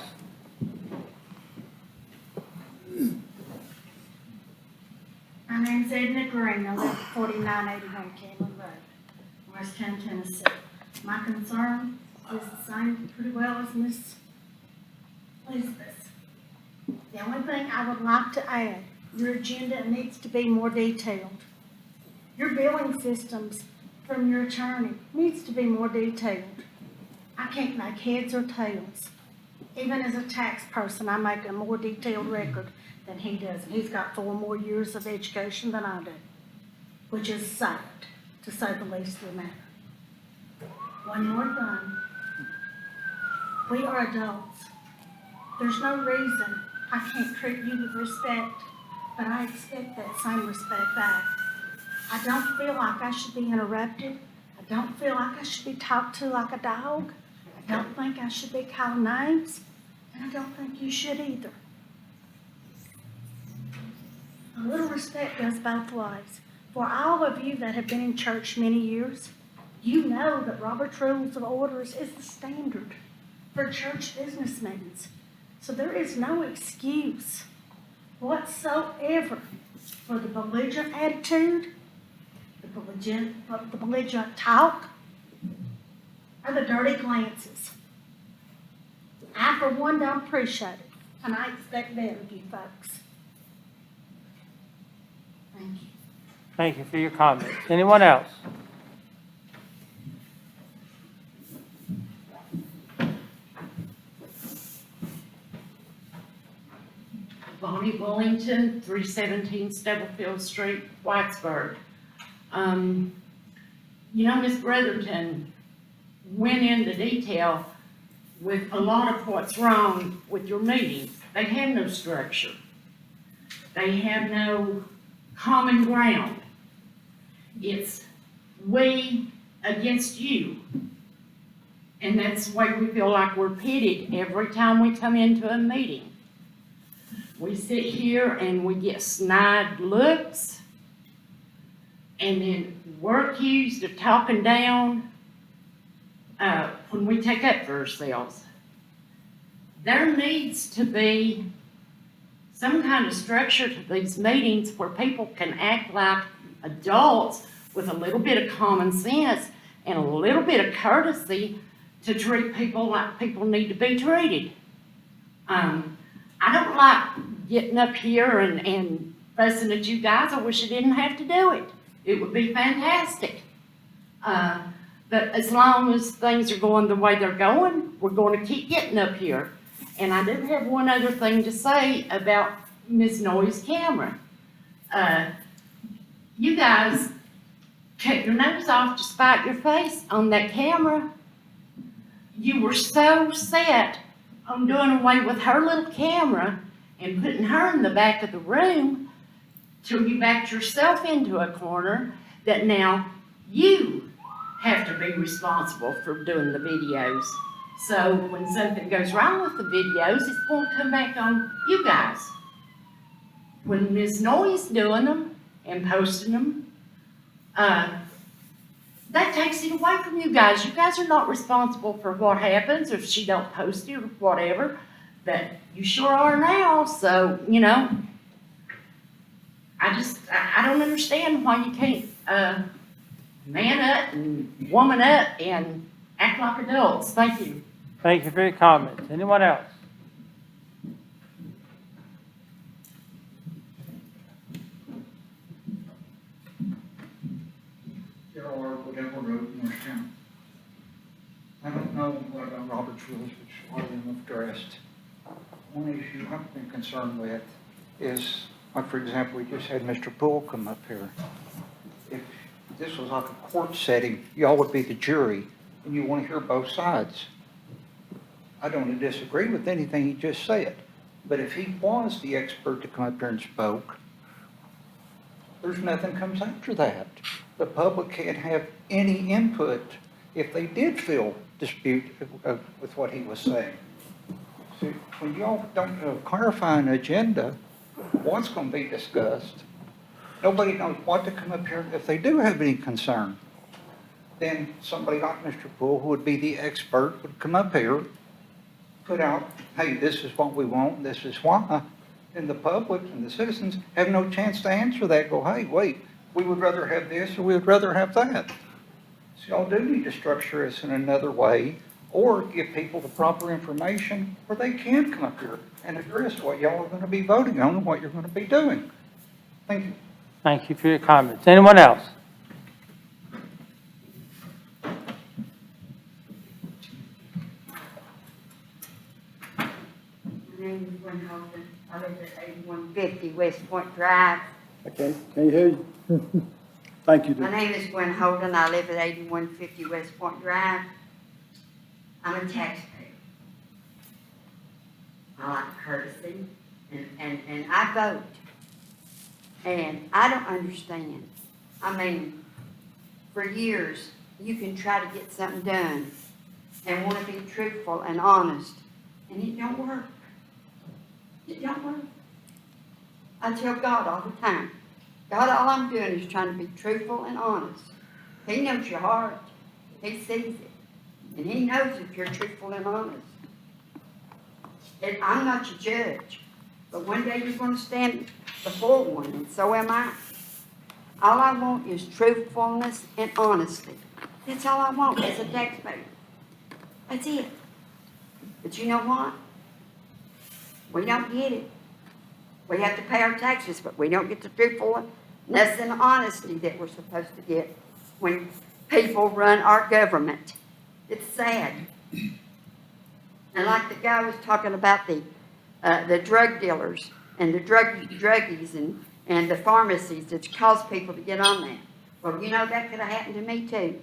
My name's Edna Green. I live at 4981 Cameron Road, Westtown, Tennessee. My concern is the same pretty well as Miss Elizabeth. The only thing I would like to add, your agenda needs to be more detailed. Your billing systems from your attorney needs to be more detailed. I can't make heads or tails. Even as a tax person, I make a more detailed record than he does. And he's got 4 more years of education than I do, which is sad, to say the least of the matter. One more thing. We are adults. There's no reason I can't treat you with respect, but I expect that same respect back. I don't feel like I should be interrupted. I don't feel like I should be talked to like a dog. I don't think I should be called names, and I don't think you should either. A little respect goes both ways. For all of you that have been in church many years, you know that Robert's Rules of Orders is the standard for church business meetings. So there is no excuse whatsoever for the belligerent attitude, the belligerent talk, or the dirty glances. I, for one, don't appreciate it, and I expect better of you folks. Thank you. Thank you for your comments. Anyone else? Bonnie Willington, 317 Stubblefield Street, Whitesburg. You know, Ms. Brotherton went into detail with a lot of what's wrong with your meetings. They have no structure. They have no common ground. It's we against you. And that's the way we feel like we're pitted every time we come into a meeting. We sit here and we get snide looks, and then we're accused of talking down when we take up for ourselves. There needs to be some kind of structure to these meetings where people can act like adults with a little bit of common sense and a little bit of courtesy to treat people like people need to be treated. I don't like getting up here and fussing at you guys. I wish I didn't have to do it. It would be fantastic. But as long as things are going the way they're going, we're going to keep getting up here. And I do have one other thing to say about Ms. Noyes Cameron. you guys cut your nose off to spite your face on that camera. You were so set on doing away with her little camera and putting her in the back of the room till you backed yourself into a corner that now you have to be responsible for doing the videos. So when something goes wrong with the videos, it's going to come back on you guys. When Ms. Noy's doing them and posting them, that takes it away from you guys. You guys are not responsible for what happens if she don't post it or whatever, but you sure are now. So, you know, I don't understand why you can't man up and woman up and act like adults. Thank you. Thank you for your comments. Anyone else? I don't know what about Robert's rules, which a lot of them have addressed. One issue I've been concerned with is, like, for example, we just had Mr. Poole come up here. If this was like a court setting, y'all would be the jury, and you want to hear both sides. I don't disagree with anything he just said, but if he was the expert to come up here and spoke, there's nothing comes after that. The public can't have any input if they did feel dispute with what he was saying. See, when y'all don't clarify an agenda, what's going to be discussed, nobody knows what to come up here. If they do have any concern, then somebody like Mr. Poole, who would be the expert, would come up here, put out, hey, this is what we want, this is why. And the public and the citizens have no chance to answer that, go, hey, wait, we would rather have this or we would rather have that. So y'all do need to structure this in another way, or give people the proper information where they can come up here and address what y'all are going to be voting on and what you're going to be doing. Thank you. Thank you for your comments. Anyone else? My name is Gwen Holden. I live at 8150 West Point Drive. Okay, can you hear you? Thank you, My dear. name is Gwen Holden. I live at 8150 West Point Drive. I'm a taxpayer. I like courtesy, and I vote. And I don't understand. I mean, for years, you can try to get something done and want to be truthful and honest, and it don't work. It don't work. I tell God all the time, God, all I'm doing is trying to be truthful and honest. He knows your heart. He sees it. And he knows if you're truthful and honest. And I'm not your judge, but one day you're going to stand before one, and so am I. All I want is truthfulness and honesty. That's all I want as a taxpayer. That's it. But you know what? We don't get it. We have to pay our taxes, but we don't get the truthfulness and honesty that we're supposed to get when people run our government. It's sad. And like the guy was talking about the drug dealers and the druggies and the pharmacies that cause people to get on that. Well, you know, that could have happened to me too.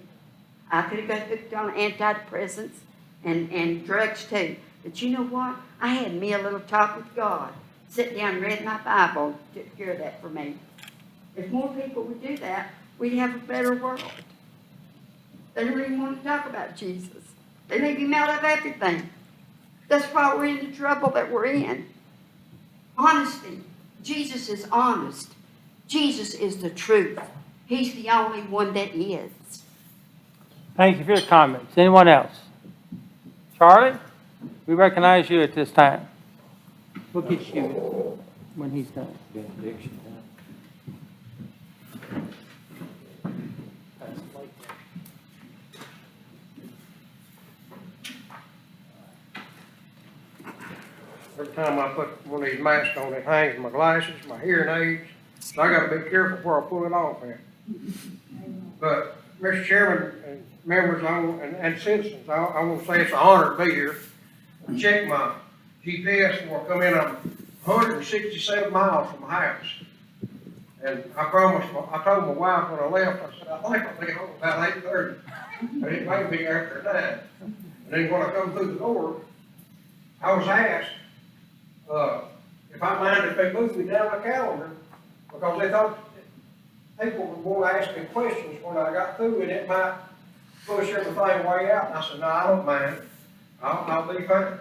I could have got hooked on antidepressants and drugs too. But you know what? I had me a little talk with God. Sit down and read my Bible, took care of that for me. If more people would do that, we'd have a better world. They don't even want to talk about Jesus. They make him out of everything. That's why we're in the trouble that we're in. Honesty. Jesus is honest. Jesus is the truth. He's the only one that is. Thank you for your comments. Anyone else? Charlie, we recognize you at this time. We'll get you when he's done. Benediction. Every time I put one of these masks on, it hangs my glasses, my hearing aids, so I gotta be careful before I pull it off here. But, Mr. Chairman, and members and citizens, I want to say it's an honor to be here. Check my GPS before I come in, I'm 167 miles from my house. And I promised, I told my wife when I left, I said, I think I'll be home about 8:30. But it may be after 9. And then when I come through the door, I was asked, if I mind if they move me down the calendar, because they thought people were going to ask me questions when I got through, and it might push everything way out. And I said, no, I don't mind. I'll be fine.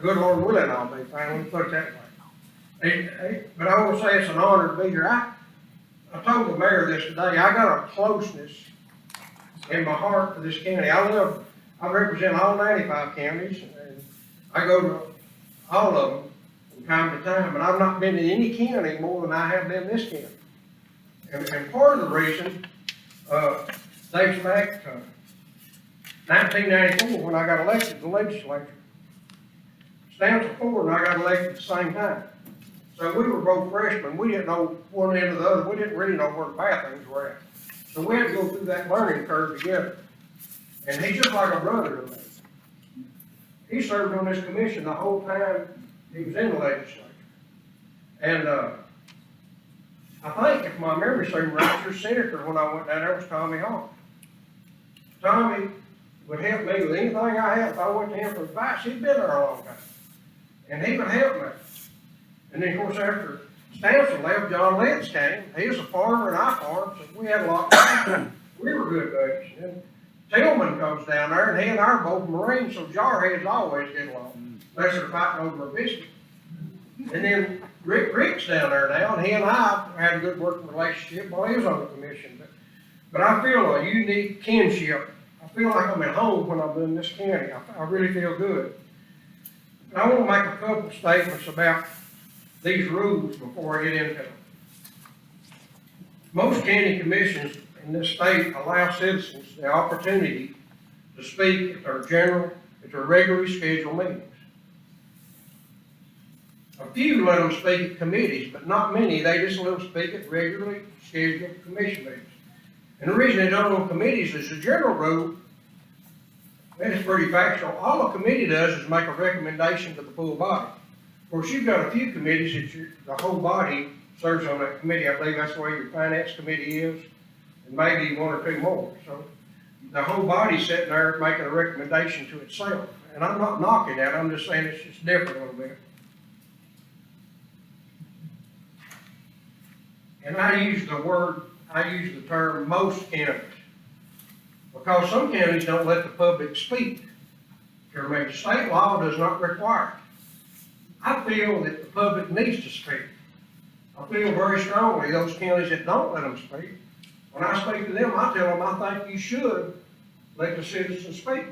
Good Lord willing, I'll be fine. Let me put it that way. But I want to say it's an honor to be here. I told the mayor this today. I got a closeness in my heart for this county. I represent all 95 counties, and I go to all of them from time to time, but I've not been to any county more than I have been this county. And part of the reason, dates back to 1994 when I got elected to the legislature. Stands for 4 and I got elected at the same time. So we were both freshmen. We didn't know one end or the other. We didn't really know where the bathrooms were at. So we had to go through that learning curve together. And he's just like a brother to me. He served on this commission the whole time he was in the legislature. And I think, if my memory serves right, your senator when I went down there was Tommy Hall. Tommy would help me with anything I had. If I went to him for advice, he'd been there a long time. And he would help me. And then, of course, after Stanson left, John Lentz came. He was a farmer and I farmed, so we had a lot of we were good buddies. And Tillman comes down there, and he and I are both Marines, so jarheads always get along, unless they're fighting over a biscuit. And then Rick's down there now, and he and I had a good working relationship while he was on the commission. But I feel a unique kinship. I feel like I'm at home when I'm in this county. I really feel good. And I want to make a couple statements about these rules before I get into them. Most county commissions in this state allow citizens the opportunity to speak at their regularly scheduled meetings. A few let them speak at committees, but not many. They just let them speak at regularly scheduled commission meetings. And the reason they don't on committees is the general rule, that is pretty factual. All a committee does is make a recommendation to the full body. Of course, you've got a few committees that the whole body serves on that committee. I believe that's the way your finance committee is, and maybe 1 or 2 more. So the whole body's sitting there making a recommendation to itself. And I'm not knocking that. I'm just saying it's just different a little bit. And I use the term most counties, because some counties don't let the public speak. State law does not require it. I feel that the public needs to speak. I feel very strongly those counties that don't let them speak, when I speak to them, I tell them I think you should let the citizens speak.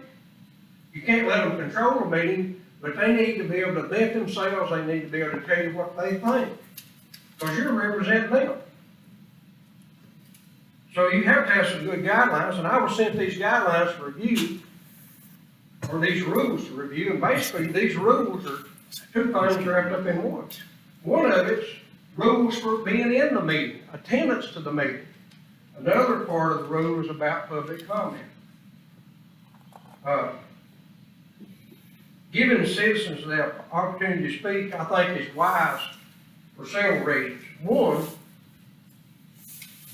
You can't let them control the meeting, but they need to be able to vent themselves. They need to be able to tell you what they think, because you're representing them. So you have to have some good guidelines, and I was sent these guidelines for review, or these rules to review, and basically these rules are 2 things wrapped up in one. One of it's rules for being in the meeting, attendance to the meeting. Another part of the rule is about public comment. Giving citizens the opportunity to speak, I think, is wise for several reasons. One,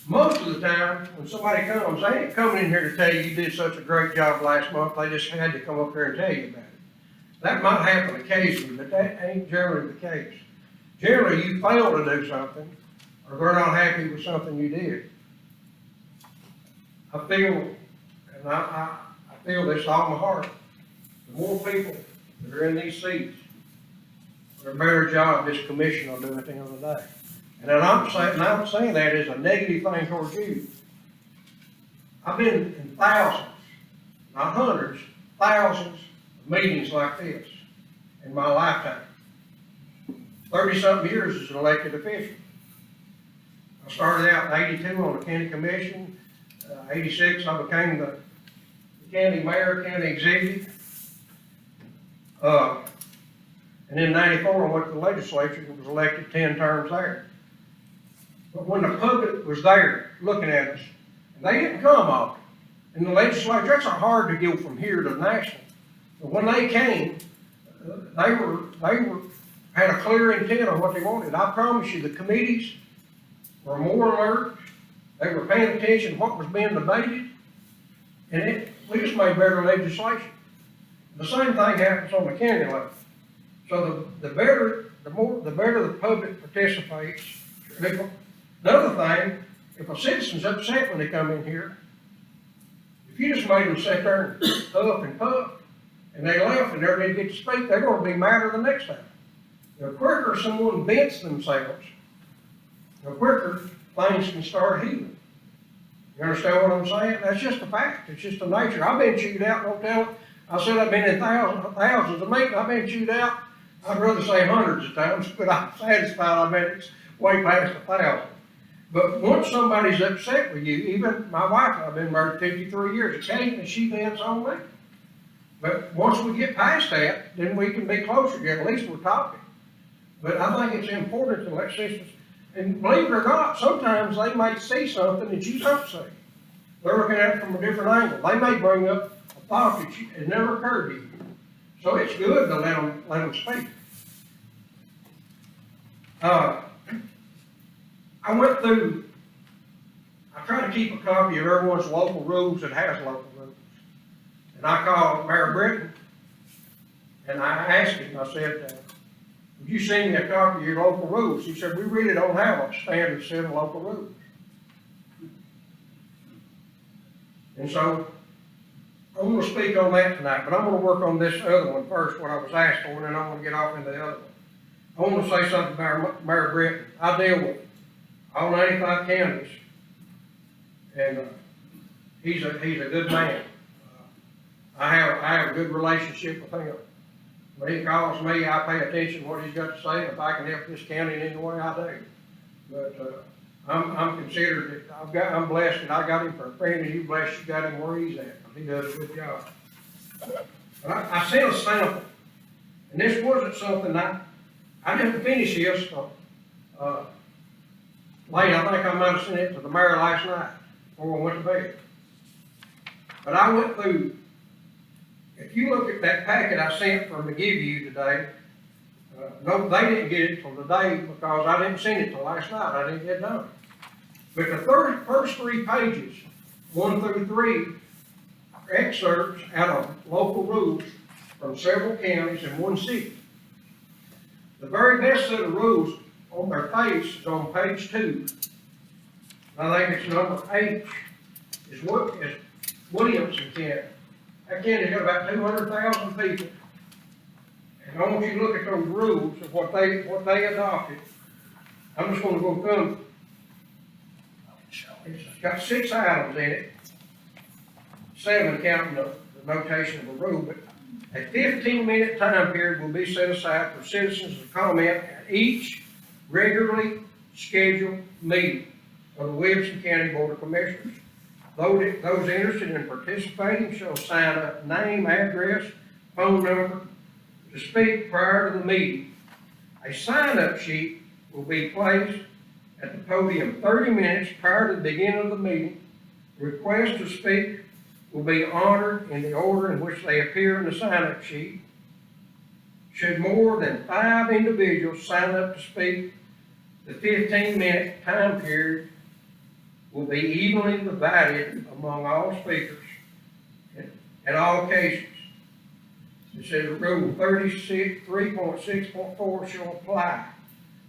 most of the time, when somebody comes, they ain't coming in here to tell you you did such a great job last month. They just had to come up here and tell you about it. That might happen occasionally, but that ain't generally the case. Generally, you fail to do something, or they're not happy with something you did. I feel, and I feel this all in my heart, the more people that are in these seats, the better job this commission will do at the end of the day. And I'm not saying that as a negative thing towards you. I've been in thousands, not hundreds, thousands of meetings like this in my lifetime. 30-something years as an elected official. I started out in '82 on the county commission. '86 I became the county mayor, county executive. And in '94 I went to the legislature and was elected 10 terms there. But when the public was there looking at us, and they didn't come often, in the legislature, that's hard to go from here to national. But when they came, they had a clear intent on what they wanted. I promise you, the committees, were more alert, they were paying attention to what was being debated, and we just made better legislation. The same thing happens on the county level. So the better the public participates. Another thing, if a citizen's upset when they come in here, if you just made them sit there and huff and puff, and they left and never did get to speak, they're gonna be madder the next time. The quicker someone vents themselves, the quicker things can start healing. You understand what I'm saying? That's just a fact. It's just a nature. I've been chewed out, no telling. I said I've been in thousands of meetings. I've been chewed out. I'd rather say hundreds of times, but I'm satisfied I bet it's way past 1,000. But once somebody's upset with you, even my wife, I've been married 53 years, occasionally she vents on me. But once we get past that, then we can be closer together. At least we're talking. But I think it's important to let citizens, and believe it or not, sometimes they may see something that you don't see. They're looking at it from a different angle. They may bring up a thought that had never occurred to you. So it's good to let them speak. I went through, I try to keep a copy of everyone's local rules that has local rules. And I called Mayor Britton, and I asked him, I said, would you send me a copy of your local rules? He said, we really don't have a standard set of local rules. And so, I'm going to speak on that tonight, but I'm going to work on this other one first, what I was asked for, and then I'm going to get off into the other one. I want to say something about Mayor Britton. I deal with all 95 counties, and he's a good man. I have a good relationship with him. When he calls me, I pay attention to what he's got to say, and if I can help this county in any way, I do. But I'm considered that I'm blessed that I got him for a friend, and you blessed you got him where he's at. He does a good job. But I sent a sample, and this wasn't something I didn't finish this late. I think I might have sent it to the mayor last night before I went to bed. But I went through. If you look at that packet I sent from to give you today, no, they didn't get it till today because I didn't send it till last night. I didn't get it done. But the first 3 pages, 1 through 3, are excerpts out of local rules from several counties and 1 city. The very best set of rules on their face is on page 2. I think it's number H, is Williamson County. That county's got about 200,000 people. And I want you to look at those rules of what they adopted. I'm just going to go through them. It's got 6 items in it, 7 counting the notation of a rule, but a 15-minute time period will be set aside for citizens to comment at each regularly scheduled meeting of the Williamson County Board of Commissioners. Those interested in participating shall sign up name, address, phone number to speak prior to the meeting. A sign-up sheet will be placed at the podium 30 minutes prior to the beginning of the meeting. Requests to speak will be honored in the order in which they appear in the sign-up sheet. Should more than 5 individuals sign up to speak, the 15-minute time period will be evenly divided among all speakers at all occasions. It says Rule 3.6.4 shall apply.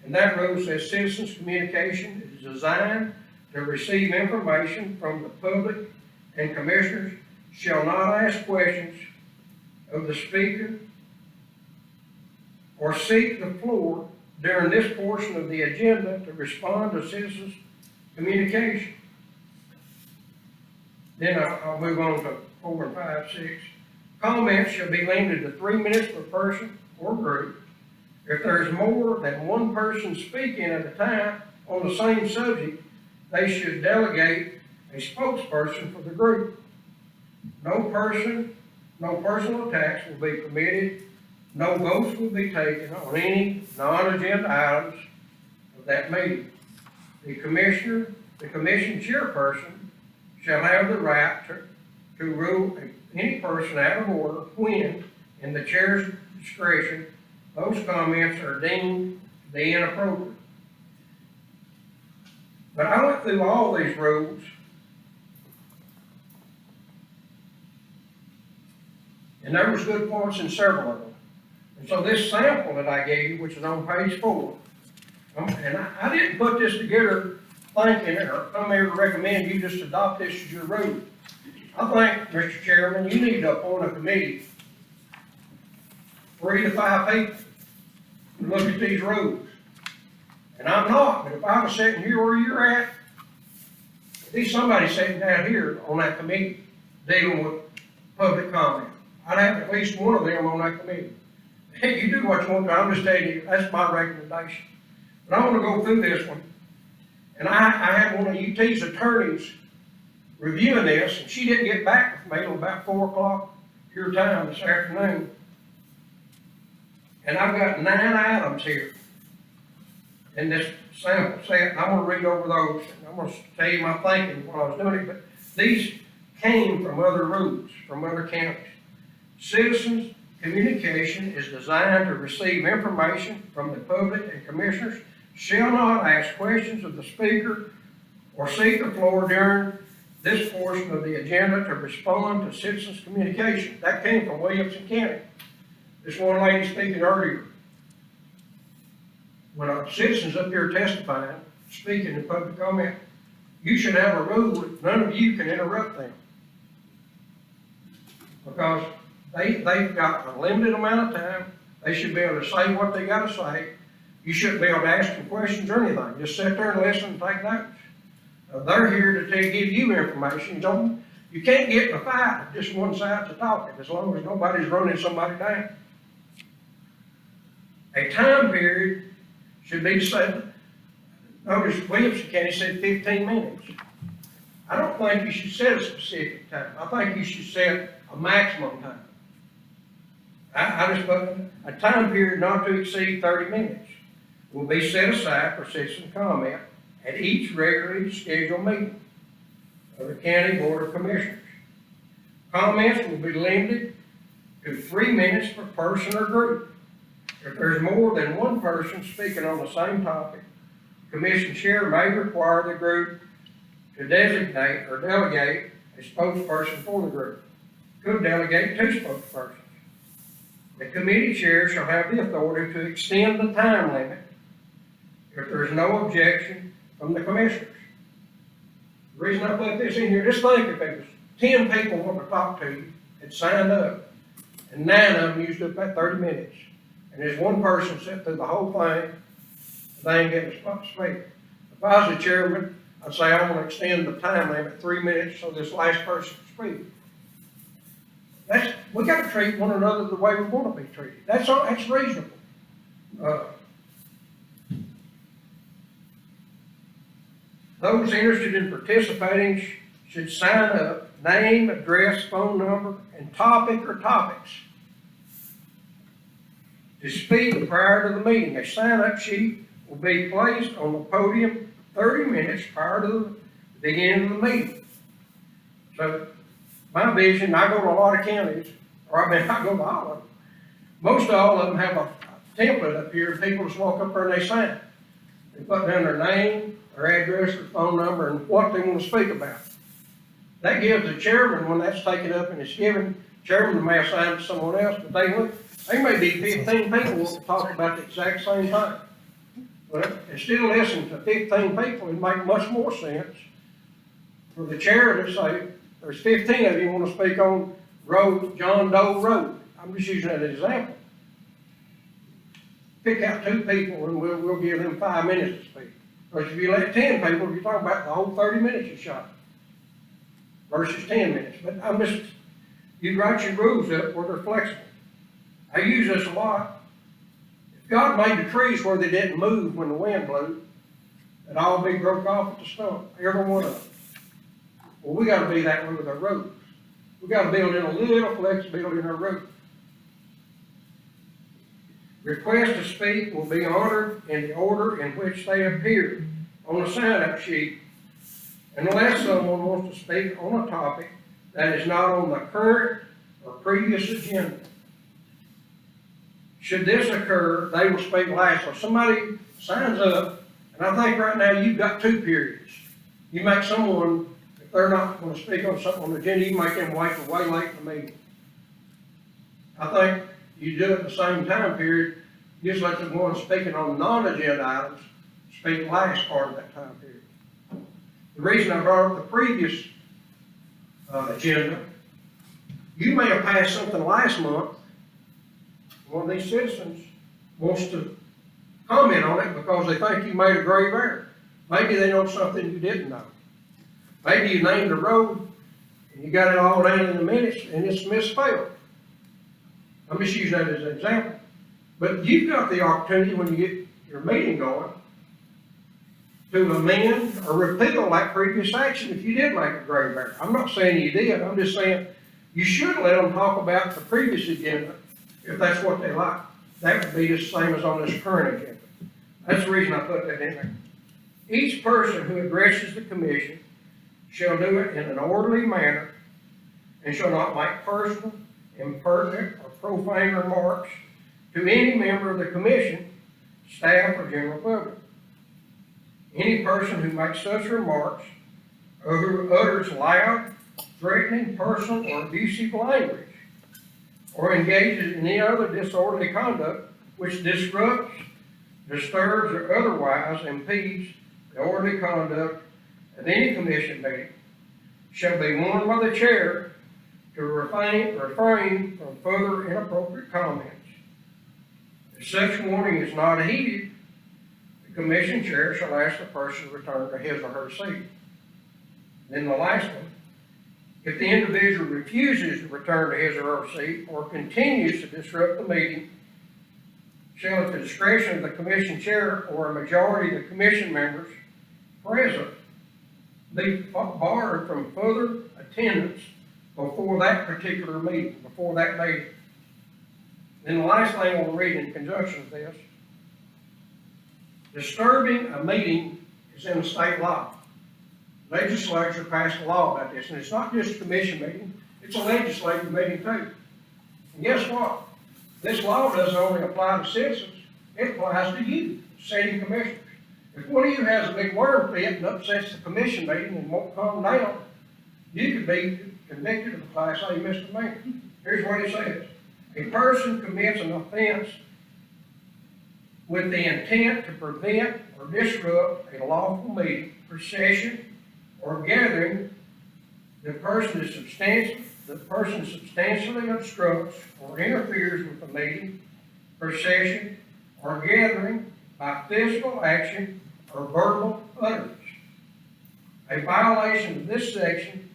And that rule says citizens' communication is designed to receive information from the public, and commissioners shall not ask questions of the speaker or seek the floor during this portion of the agenda to respond to citizens' communication. Then I'll move on to 4 and 5, 6. Comments shall be limited to 3 minutes per person or group. If there is more than 1 person speaking at a time on the same subject, they should delegate a spokesperson for the group. No personal attacks will be permitted. No votes will be taken on any non-agenda items of that meeting. The commission chairperson shall have the right to rule any person out of order when, in the chair's discretion, those comments are deemed to be inappropriate. But I went through all these rules. And there was good points in several of them. And so this sample that I gave you, which is on page 4, and I didn't put this together thinking or come here to recommend you just adopt this as your rule. I think, Mr. Chairman, you need to appoint a committee, 3 to 5 people, to look at these rules. And I'm not, but if I was sitting here where you're at, there'd be somebody sitting down here on that committee dealing with public comment. I'd have at least one of them on that committee. You do what you want to, I'm just telling you, that's my recommendation. But I want to go through this one. And I had one of UT's attorneys reviewing this, and she didn't get back with me until about 4 o'clock your time this afternoon. And I've got 9 items here in this sample set, and I'm gonna read over those, and I'm gonna tell you my thinking while I was doing it, but these came from other rules, from other counties. Citizens communication is designed to receive information from the public, and commissioners shall not ask questions of the speaker or seek the floor during this portion of the agenda to respond to citizens communication. That came from Williamson County. This one lady speaking earlier. When a citizen's up here testifying, speaking in public comment, you should have a rule that none of you can interrupt them. Because they've got a limited amount of time. They should be able to say what they gotta say. You shouldn't be able to ask them questions or anything. Just sit there and listen and take notes. They're here to give you information. You can't get in a fight if just one side's talking, as long as nobody's running somebody down. A time period should be set. Notice Williamson County said 15 minutes. I don't think you should set a specific time. I think you should set a maximum time. I just put a time period not to exceed 30 minutes will be set aside for citizen comment at each regularly scheduled meeting of the County Board of Commissioners. Comments will be limited to 3 minutes per person or group. If there's more than one person speaking on the same topic, commission chair may require the group to designate or delegate a spokesperson for the group. Could delegate 2 spokespersons. The committee chair shall have the authority to extend the time limit if there's no objection from the commissioners. The reason I put this in here, just think if it was 10 people want to talk to you had signed up, and 9 of them used up that 30 minutes, and there's one person sitting through the whole thing, they ain't getting a spot to speak. If I was the chairman, I'd say I want to extend the time limit 3 minutes so this last person can speak. We got to treat one another the way we want to be treated. That's reasonable. Those interested in participating should sign up, name, address, phone number, and topic or topics to speak prior to the meeting. A sign-up sheet will be placed on the podium 30 minutes prior to the beginning of the meeting. So, my vision, I go to a lot of counties, or I go to all of them. Most all of them have a template up here, and people just walk up there and they sign. They put down their name, their address, their phone number, and what they want to speak about. That gives the chairman, when that's taken up and it's given, chairman may assign it to someone else, but they may be 15 people want to talk about the exact same thing. But instead of listening to 15 people, it makes much more sense for the chair to say, there's 15 of you want to speak on John Doe Road. I'm just using that as an example. Pick out 2 people and we'll give them 5 minutes to speak. Because if you let 10 people, you're talking about the whole 30 minutes you shot versus 10 minutes. But you write your rules up where they're flexible. I use this a lot. If God made the trees where they didn't move when the wind blew, they'd all be broke off at the stump, every one of them. Well, we got to be that way with our roads. We got to build in a little flexibility in our roads. Requests to speak will be honored in the order in which they appear on the sign-up sheet, unless someone wants to speak on a topic that is not on the current or previous agenda. Should this occur, they will speak last. So somebody signs up, and And I think right now you've got 2 periods. You make someone, if they're not gonna speak on something on the agenda, you make them wait till way late in the meeting. I think you do it at the same time period, just let the one speaking on non-agenda items speak last part of that time period. The reason I brought up the previous agenda, you may have passed something last month, one of these citizens wants to comment on it because they think you made a grave error. Maybe they know something you didn't know. Maybe you named a road and you got it all down in the minutes and it's misspelled. I'm just using that as an example. But you've got the opportunity when you get your meeting going to amend or repeal that previous action if you did make a grave error. I'm not saying you did, I'm just saying you should let them talk about the previous agenda if that's what they like. That would be the same as on this current agenda. That's the reason I put that in there. Each person who addresses the commission shall do it in an orderly manner and shall not make personal, impertinent, or profane remarks to any member of the commission, staff, or general public. Any person who makes such remarks or who utters loud, threatening, personal, or abusive language or engages in any other disorderly conduct which disrupts, disturbs, or otherwise impedes the orderly conduct of any commission meeting shall be warned by the chair to refrain from further inappropriate comments. If such warning is not heeded, the commission chair shall ask the person to return to his or her seat. Then the last one, if the individual refuses to return to his or her seat or continues to disrupt the meeting, shall at the discretion of the commission chair or a majority of the commission members present be barred from further attendance before that particular meeting, before that meeting. Then the last thing we'll read in conjunction with this, disturbing a meeting is in the state law. Legislature passed a law about this, and it's not just a commission meeting, it's a legislative meeting too. And guess what? This law doesn't only apply to citizens, it applies to you, city commissioners. If one of you has a big worm fit and upsets the commission meeting and won't calm down, you could be convicted of a Class A misdemeanor. Here's what it says. A person commits an offense with the intent to prevent or disrupt a lawful meeting, procession, or gathering. The person substantially obstructs or interferes with the meeting, procession, or gathering by physical action or verbal utterance. A violation of this section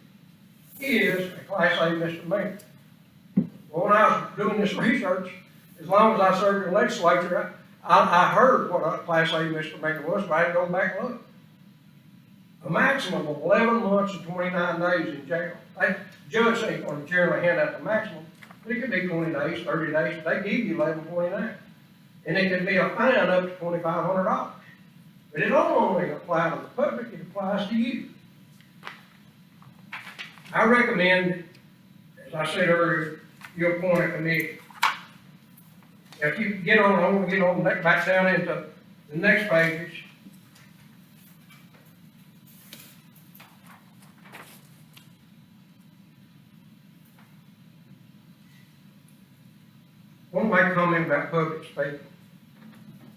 is a Class A misdemeanor. Well, when I was doing this research, as long as I served in the legislature, I heard what a Class A misdemeanor was, but I had to go back and look. A maximum of 11 months and 29 days in jail. The judge ain't going to generally hand out the maximum, but it could be 20 days, 30 days, but they give you 11, 29. And it could be a fine up to $2,500. But it don't only apply to the public, it applies to you. I recommend, as I said earlier, you appoint a committee. If you get on, I want to get on back down into the next page. I want to make a comment about public speaking.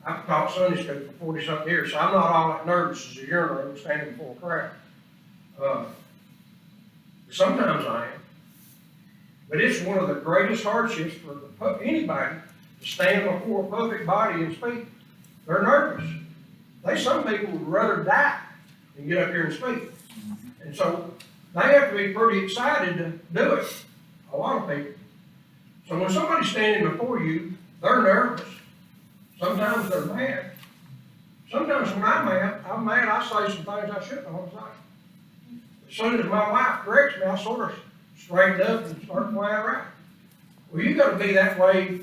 I've taught Sunday school for 40-something years, so I'm not all that nervous as a urinal standing before a crowd. Sometimes I am. But it's one of the greatest hardships for anybody to stand before a public body and speak. They're nervous. Some people would rather die than get up here and speak. And so they have to be pretty excited to do it. A lot of people. So when somebody's standing before you, they're nervous. Sometimes they're mad. Sometimes when I'm mad, I say some things I shouldn't have said. As soon as my wife corrects me, I sort of straighten up and start playing around. Well, you've got to be that way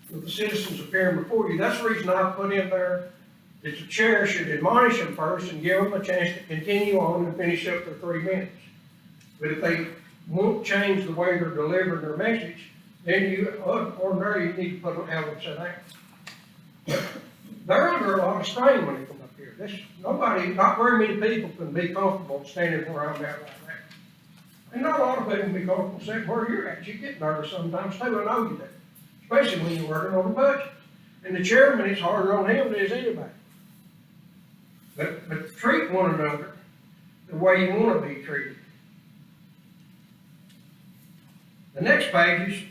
with the citizens appearing before you. That's the reason I put in there that the chair should admonish them first and give them a chance to continue on and finish up their 3 minutes. But if they won't change the way they're delivering their message, then you ordinarily need to have them sit down. They're under a lot of strain when they come up here. this, nobody, not very many people can be comfortable standing where I'm at right now. And not a lot of people can be comfortable sitting where you're at. You get nervous sometimes too, I know you do. Especially when you're working on a budget. And the chairman, it's harder on him than it is anybody. But treat one another the way you want to be treated. The next page is,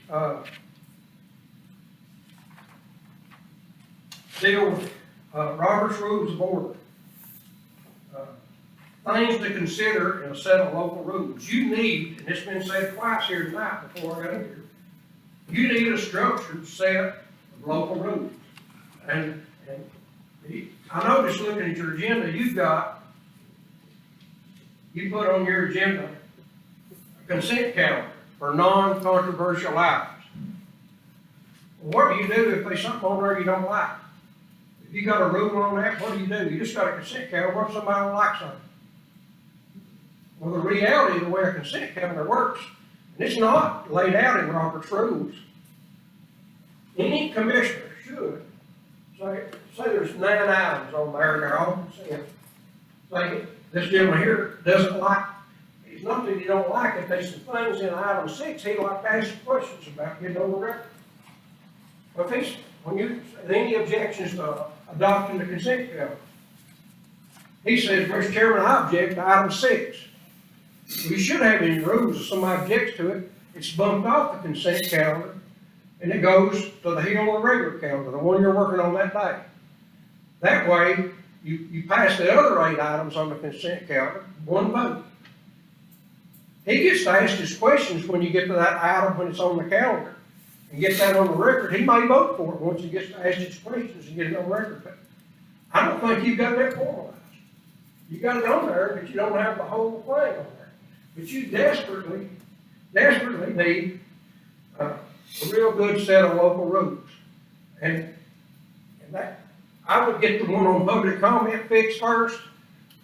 deal with, Robert's Rules of Order. Things to consider in a set of local rules. You need, and it's been said twice here tonight before I got in here, you need a structured set of local rules. And I noticed looking at your agenda, you put on your agenda a consent calendar for non-controversial items. Well, what do you do if there's something on there you don't like? If you got a rule on that, what do? You just got a consent calendar. What if somebody don't like something? Well, the reality of the way a consent calendar works, and it's not laid out in Robert's rules. Any commissioner should say there's 9 items on there, and they're all consent. Say, this gentleman here doesn't like, it's not that he don't like it, there's some things in item 6 he'd like to ask some questions about, getting on the record. But any objections to adopting the consent calendar? He says, Mr. Chairman, I object to item 6. We should have any rules if somebody objects to it. It's bumped off the consent calendar and it goes to the heel of the regular calendar, the one you're working on that day. That way, you pass the other 8 items on the consent calendar, one vote. He gets to ask his questions when you get to that item when it's on the calendar and get that on the record. He may vote for it once he gets to ask his questions and get it on record. But I don't think you've got that formalized. You got it on there, but you don't have the whole thing on there. But you desperately need a real good set of local rules. And that, I would get the one on public comment fixed first,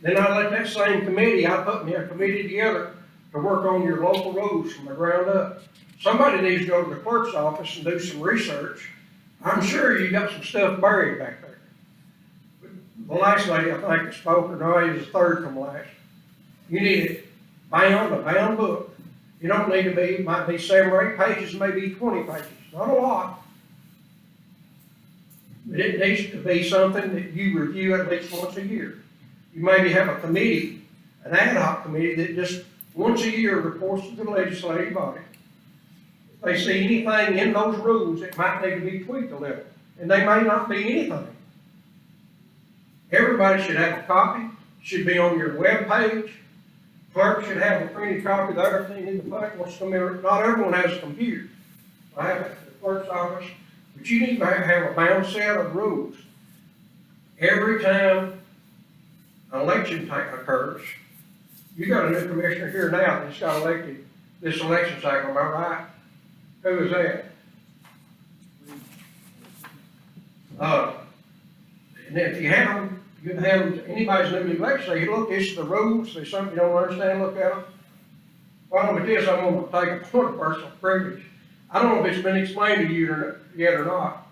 then I'd let that same committee, I'd put me a committee together to work on your local rules from the ground up. Somebody needs to go to the clerk's office and do some research. I'm sure you got some stuff buried back there. The last lady, I think, that spoke, or no, it was the third from last. You need it bound, a bound book. You don't need to be, it might be 7 or 8 pages, maybe 20 pages, not a lot. But it needs to be something that you review at least once a year. You maybe have a committee, an ad hoc committee that just once a year reports to the legislative body. If they see anything in those rules that might need to be tweaked a little, and they may not be anything. Everybody should have a copy, should be on your web page. Clerk should have a printed copy of everything in the packet. Not everyone has a computer. I have it at the clerk's office, but you need to have a bound set of rules. Every time an election occurs, you got a new commissioner here now that's got elected this election cycle, am I right? Who is that? And if you have them, you can have them, anybody's newly elected, say, look, this is the rules, there's something you don't understand, look at them. Well, with this, I'm going to take a point of personal privilege. I don't know if it's been explained to you yet or not.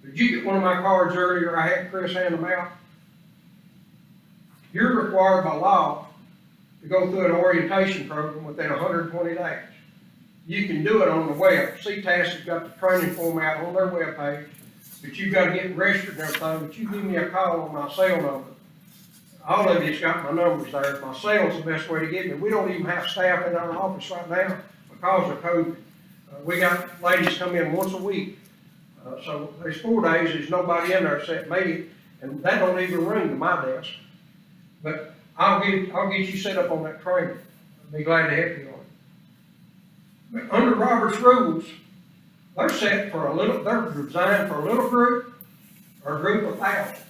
Did you get one of my cards earlier? I had Chris hand them out. You're required by law to go through an orientation program within 120 days. You can do it on the web. CTAS has got the training format on their web page, but you've got to get registered and everything. But you give me a call on my cell number. All of you's got my numbers there. My cell's the best way to get me. We don't even have staff in our office right now because of COVID. We got ladies come in once a week. So there's 4 days, there's nobody in there except me, and that don't even ring to my desk. But I'll get you set up on that training. I'll be glad to help you on it. But under Robert's rules, they're set for they're designed for a little group or a group of thousands.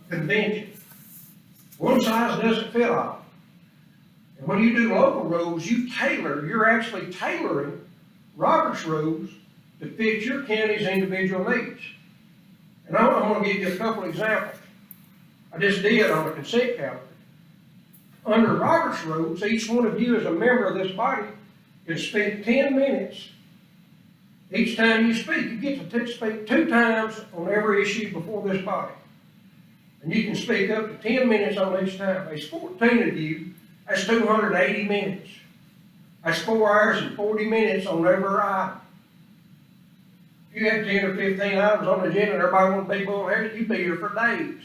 A convention. One size doesn't fit all. And when you do local rules, you're actually tailoring Robert's rules to fit your county's individual needs. And I'm going to give you a couple examples. I just did on the consent calendar. Under Robert's rules, each one of you as a member of this body can spend 10 minutes each time you speak. You get to speak 2 times on every issue before this body. And you can speak up to 10 minutes on each time. There's 14 of you, that's 280 minutes. That's 4 hours and 40 minutes on every item. If you have 10 or 15 items on the agenda and everybody wants to be bullheaded, you'd be here for days.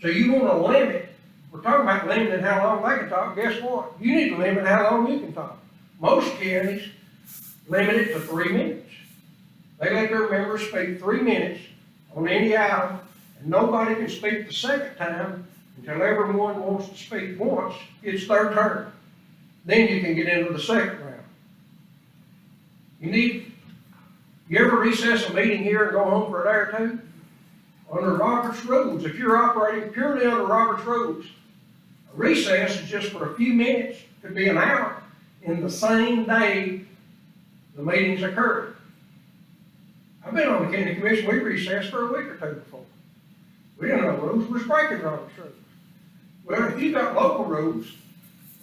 So you want to limit, we're talking about limiting how long they can talk, guess what? You need to limit how long you can talk. Most counties limit it to 3 minutes. They let their members speak 3 minutes on any item, and nobody can speak the second time until everyone wants to speak once, it's their turn. Then you can get into the second round. You ever recess a meeting here and go home for a day or two? Under Robert's rules, if you're operating purely under Robert's rules, a recess is just for a few minutes, could be an hour, in the same day the meetings occur. I've been on the county commission, we recessed for a week or two before. We don't know rules, we're breaking Robert's rules. Well, if you've got local rules,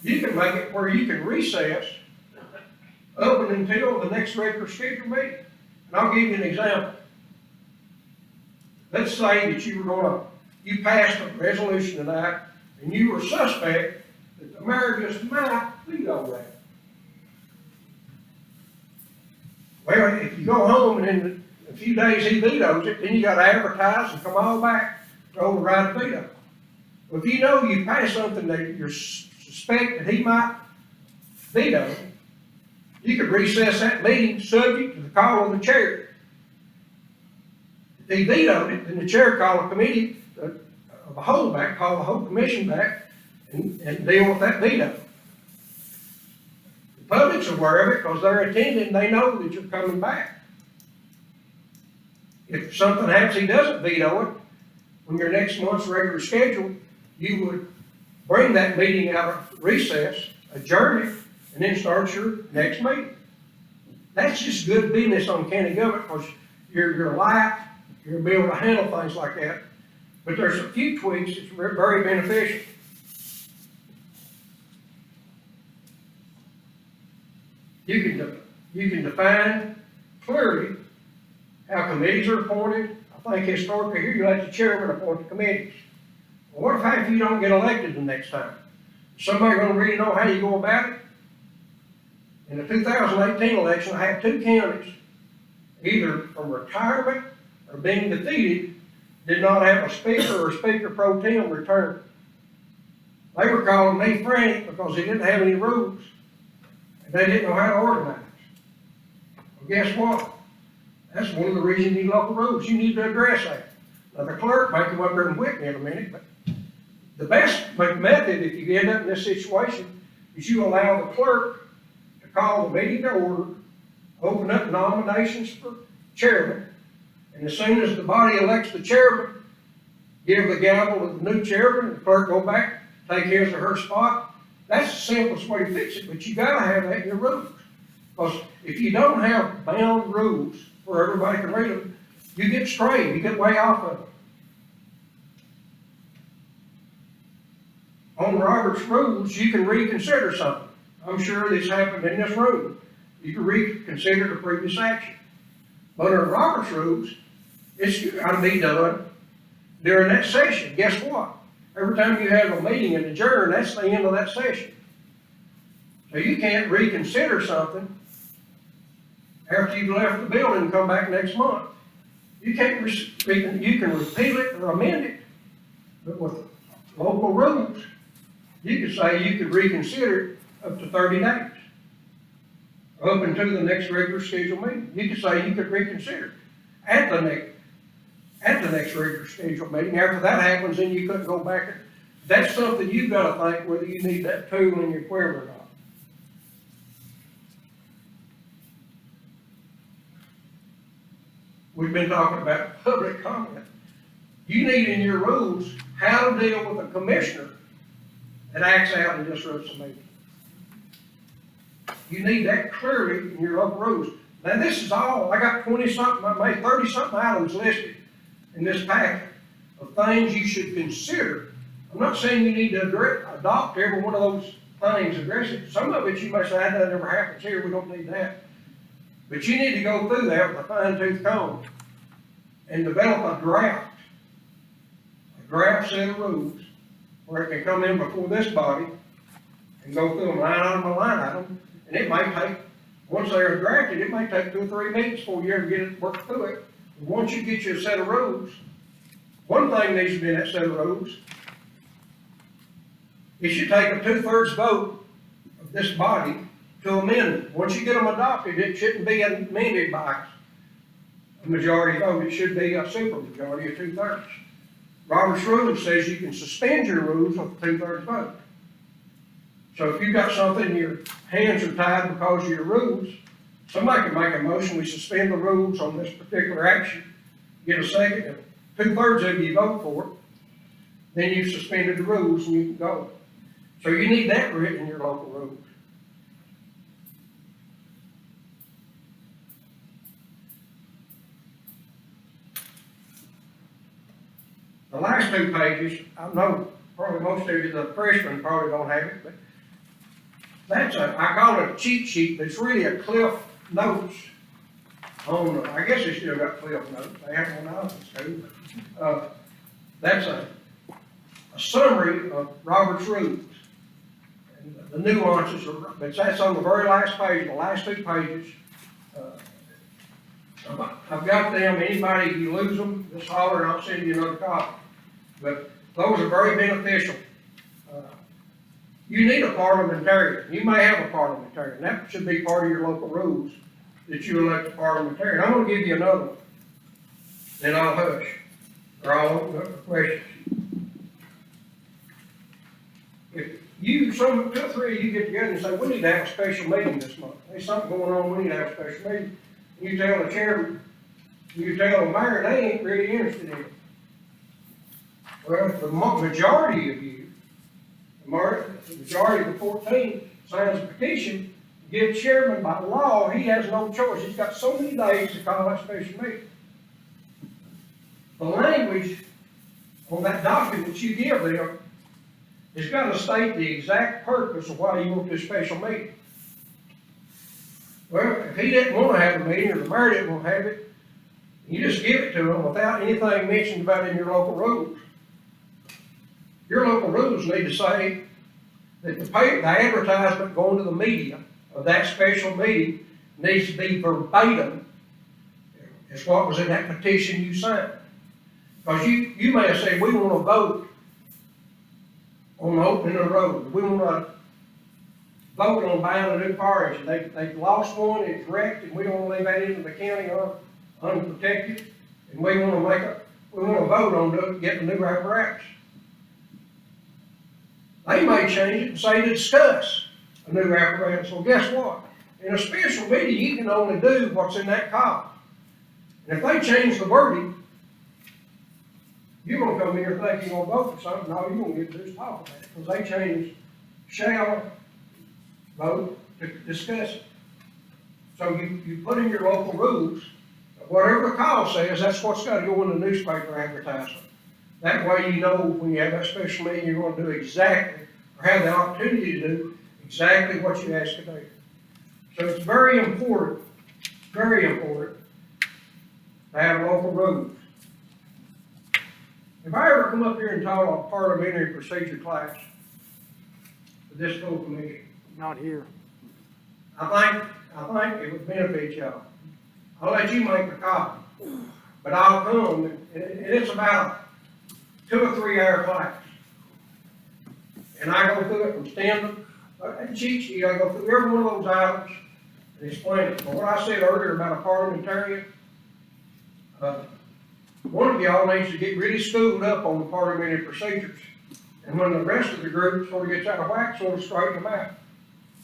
you can make it where you can recess up and until the next regular scheduled meeting. And I'll give you an example. Let's say that you passed a resolution tonight, and you were suspect that the mayor just might veto that. Well, if you go home and in a few days he vetoes it, then you gotta advertise and come all back to override the veto. Well, if you know you passed something that you suspect that he might veto, you could recess that meeting subject to the call of the chair. If he vetoed it, then the chair called a committee of a whole back, call the whole commission back, and deal with that veto. The public's aware of it because they're attending, they know that you're coming back. If something happens, he doesn't veto it, when your next month's regular schedule, you would bring that meeting out of recess, adjourn it, and then start your next meeting. That's just good business on county government because you're light, you're gonna be able to handle things like that. But there's a few tweaks that's very beneficial. You can define clearly how committees are appointed. I think historically here you let the chairman appoint the committees. Well, what if you don't get elected the next time? Is somebody gonna really know how you go about it? In the 2018 election, I had 2 counties, either from retirement or being defeated, did not have a speaker or speaker pro tem return. They were calling me frantic because they didn't have any rules, and they didn't know how to organize. Well, guess what? That's one of the reasons you need local rules. You need to address that. Now, the clerk might come up here and whip me in a minute, but the best method, if you end up in this situation, is you allow the clerk to call the meeting to order, open up nominations for chairman, and as soon as the body elects the chairman, give the gavel to the new chairman, and the clerk go back, take his or her spot. That's the simplest way to fix it, but you gotta have that in your rules. Because if you don't have bound rules where everybody can read them, you get strayed, you get way off of them. On Robert's rules, you can reconsider something. I'm sure this happened in this room. You can reconsider the previous action. But under Robert's rules, it's got to be done during that session. Guess what? Every time you have a meeting and adjourn, that's the end of that session. So you can't reconsider something after you've left the building and come back next month. You can't, you can repeal it or amend it, but with local rules, you could say you could reconsider it up to 30 days. Up until the next regular scheduled meeting. You could say you could reconsider at the next regular scheduled meeting. After that happens, then you couldn't go back. That's something you've got to think whether you need that tool in your quiver or not. We've been talking about public comment. You need in your rules how to deal with a commissioner that acts out and disrupts the meeting. You need that clearly in your local rules. Now this is all, I got 20-something, I made 30-something items listed in this packet of things you should consider. I'm not saying you need to adopt every one of those things, address it. Some of it you may say, that never happens here, we don't need that. But you need to go through that with a fine-tooth comb and develop a draft draft set of rules where it can come in before this body and go through them line item by line item, and it might take, once they're drafted, it may take 2 or 3 meetings before you ever get it worked through it. And once you get you a set of rules, one thing needs to be in that set of rules. It should take a 2/3 vote of this body to amend it. Once you get them adopted, it shouldn't be amended by a majority vote. It should be a supermajority of 2/3. Robert's rule says you can suspend your rules with a 2/3 vote. So if you've got something, your hands are tied because of your rules, somebody can make a motion, we suspend the rules on this particular action, get a second, if 2/3 of you vote for it, then you've suspended the rules and you can go. So you need that written in your local rules. The last 2 pages, I know probably most of you, the freshmen probably don't have it, but that's I call it a cheat sheet, but it's really a Cliff Notes on, I guess they still got Cliff Notes, they have one out in school. That's a summary of Robert's rules. And the nuances, but that's on the very last page, the last 2 pages. I've got them, anybody, if you lose them, just holler and I'll send you another copy. But those are very beneficial. You need a parliamentarian. You may have a parliamentarian. That should be part of your local rules, that you elect a parliamentarian. I'm gonna give you another one. Then I'll hush, or I'll open up for questions. If you, 2 or 3 of you get together and say, we need to have a special meeting this month. There's something going on, we need to have a special meeting. You tell the chairman, you tell the mayor, they ain't really interested in it. Well, if the majority of you, the majority of the 14 signs a petition, give chairman by law, he has no choice. He's got so many days to call that special meeting. The language on that document you give them has got to state the exact purpose of why you want this special meeting. Well, if he didn't want to have a meeting, or the mayor didn't want to have it, you just give it to him without anything mentioned about it in your local rules. Your local rules need to say that the advertisement going to the media of that special meeting needs to be verbatim as what was in that petition you signed. Because you may have said, we want to vote on opening a road. We want to vote on buying a new fire engine. They've lost one, it's wrecked, and we don't want to leave that into the county unprotected. And we want to vote on getting a new apparatus. They may change it and say to discuss a new apparatus. Well, guess what? In a special meeting, you can only do what's in that column. And if they change the wording, you're going to come here thinking you're going to vote for something. No, you're going to get to just talk about it. Because they changed shall vote to discuss it. So you put in your local rules, whatever the call says, that's what's got to go in the newspaper advertisement. That way you know when you have that special meeting, you're going to do exactly, or have the opportunity to do exactly what you ask to do. So it's very important to have local rules. If I ever come up here and taught a parliamentary procedure class for this full commission, Not here. I think it would benefit y'all. I'll let you make the copy, but I'll come, and it's about a 2 or 3 hour class. And I go through it from standard, and cheat sheet, I go through every one of those items and explain it. But what I said earlier about a parliamentarian, one of y'all needs to get really schooled up on the parliamentary procedures. And when the rest of the group sort of gets out of whack, sort of straighten them out.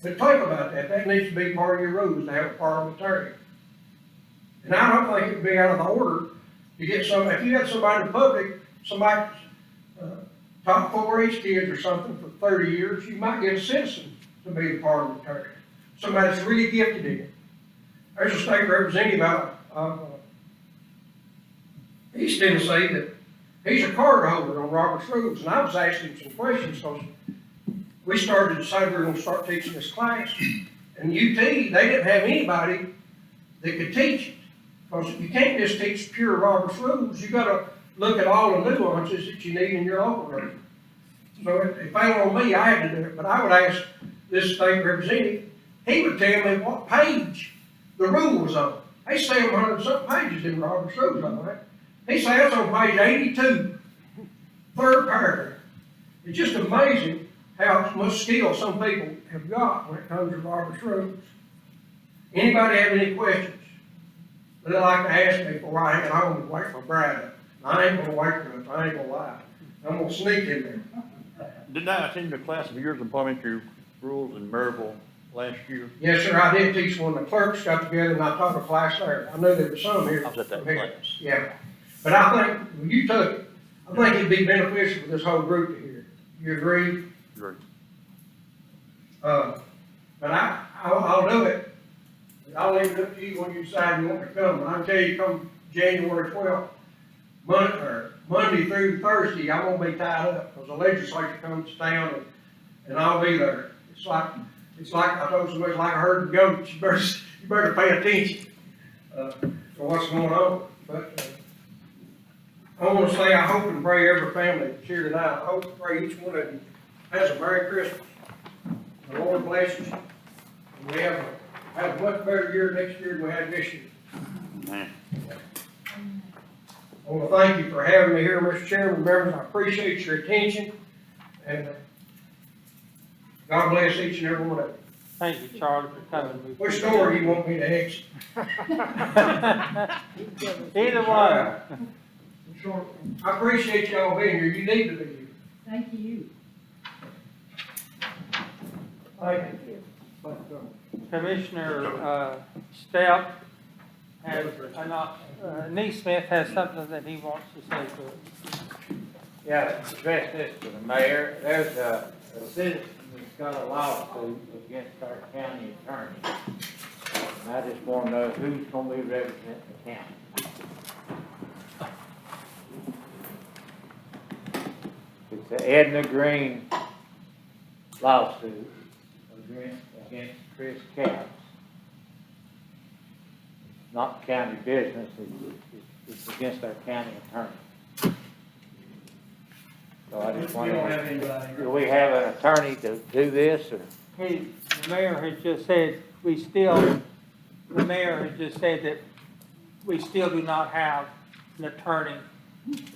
But think about that. That needs to be part of your rules to have a parliamentarian. And I don't think it'd be out of the order to get somebody, if you had somebody in the public, somebody top 4-H kids or something for 30 years, you might get a citizen to be the parliamentarian. Somebody that's really gifted in it. There's a state representative out of East Tennessee that he's a card holder on Robert's Rules, and I was asking him some questions because we started to say we were going to start teaching this class. And UT, they didn't have anybody that could teach it. Because you can't just teach pure Robert's Rules. You got to look at all the nuances that you need in your local road. So if it ain't on me, I had to do it, but I would ask this state representative, he would tell me what page the rule was on. They say 100 something pages in Robert's Rules on that. He said that's on page 82, third paragraph. It's just amazing how much skill some people have got when it comes to Robert's Rules. Anybody have any questions? They'd like to ask me before I head home and wake my bride up. I ain't gonna wake her up, I ain't gonna lie. I'm gonna sneak in there. Didn't I attend a class of yours in parliamentary rules in Maryville last year? Yes, sir, I did teach one. The clerks got together and I taught a class there. I know there was some here. I was at that from here. class. Yeah, but I think, when you took it, I think it'd be beneficial for this whole group to hear. You agree? Great. But I'll do it. I'll leave it up to you when you decide you want to come. But I can tell you, come January 12th, Monday through Thursday, I'm gonna be tied up, because the legislature comes to town and I'll be there. It's like I told somebody, it's like a herd of goats, you better pay attention, to what's going on. But, I wanna say, I hope and pray every family that's here tonight, I hope and pray each one of you has a Merry Christmas. The Lord bless you. And we have a much better year next year than we had this year. Man. I want to thank you for having me here, Mr. Chairman, members. I appreciate your attention, and God bless each and every one of you. Thank you, Charlie, for coming. Which door do you want me to exit? Either one. I appreciate y'all being here. You need to be here. Thank you. Thank you. Commissioner Stepp has, Neesmith has something that he wants to say to us. Yeah, address this to the mayor. There's a citizen that's got a lawsuit against our county attorney. And I just want to know who's going to be representing the county. It's the Edna Green lawsuit against Chris Capps. Not county business, it's against our county attorney. So I just wonder, do we have an attorney to do this, or? The mayor has just said, the mayor has just said that we still do not have an attorney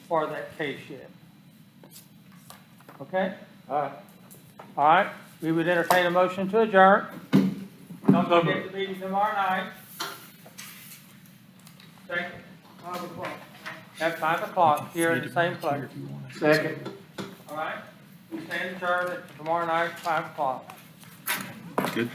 for that case yet. Okay? All right. All right, we would entertain a motion to adjourn. Don't forget the meeting tomorrow night. Second. 5 o'clock. At 5 o'clock, here in the same place. Second. All right, we stand adjourned tomorrow night, 5 o'clock. Good.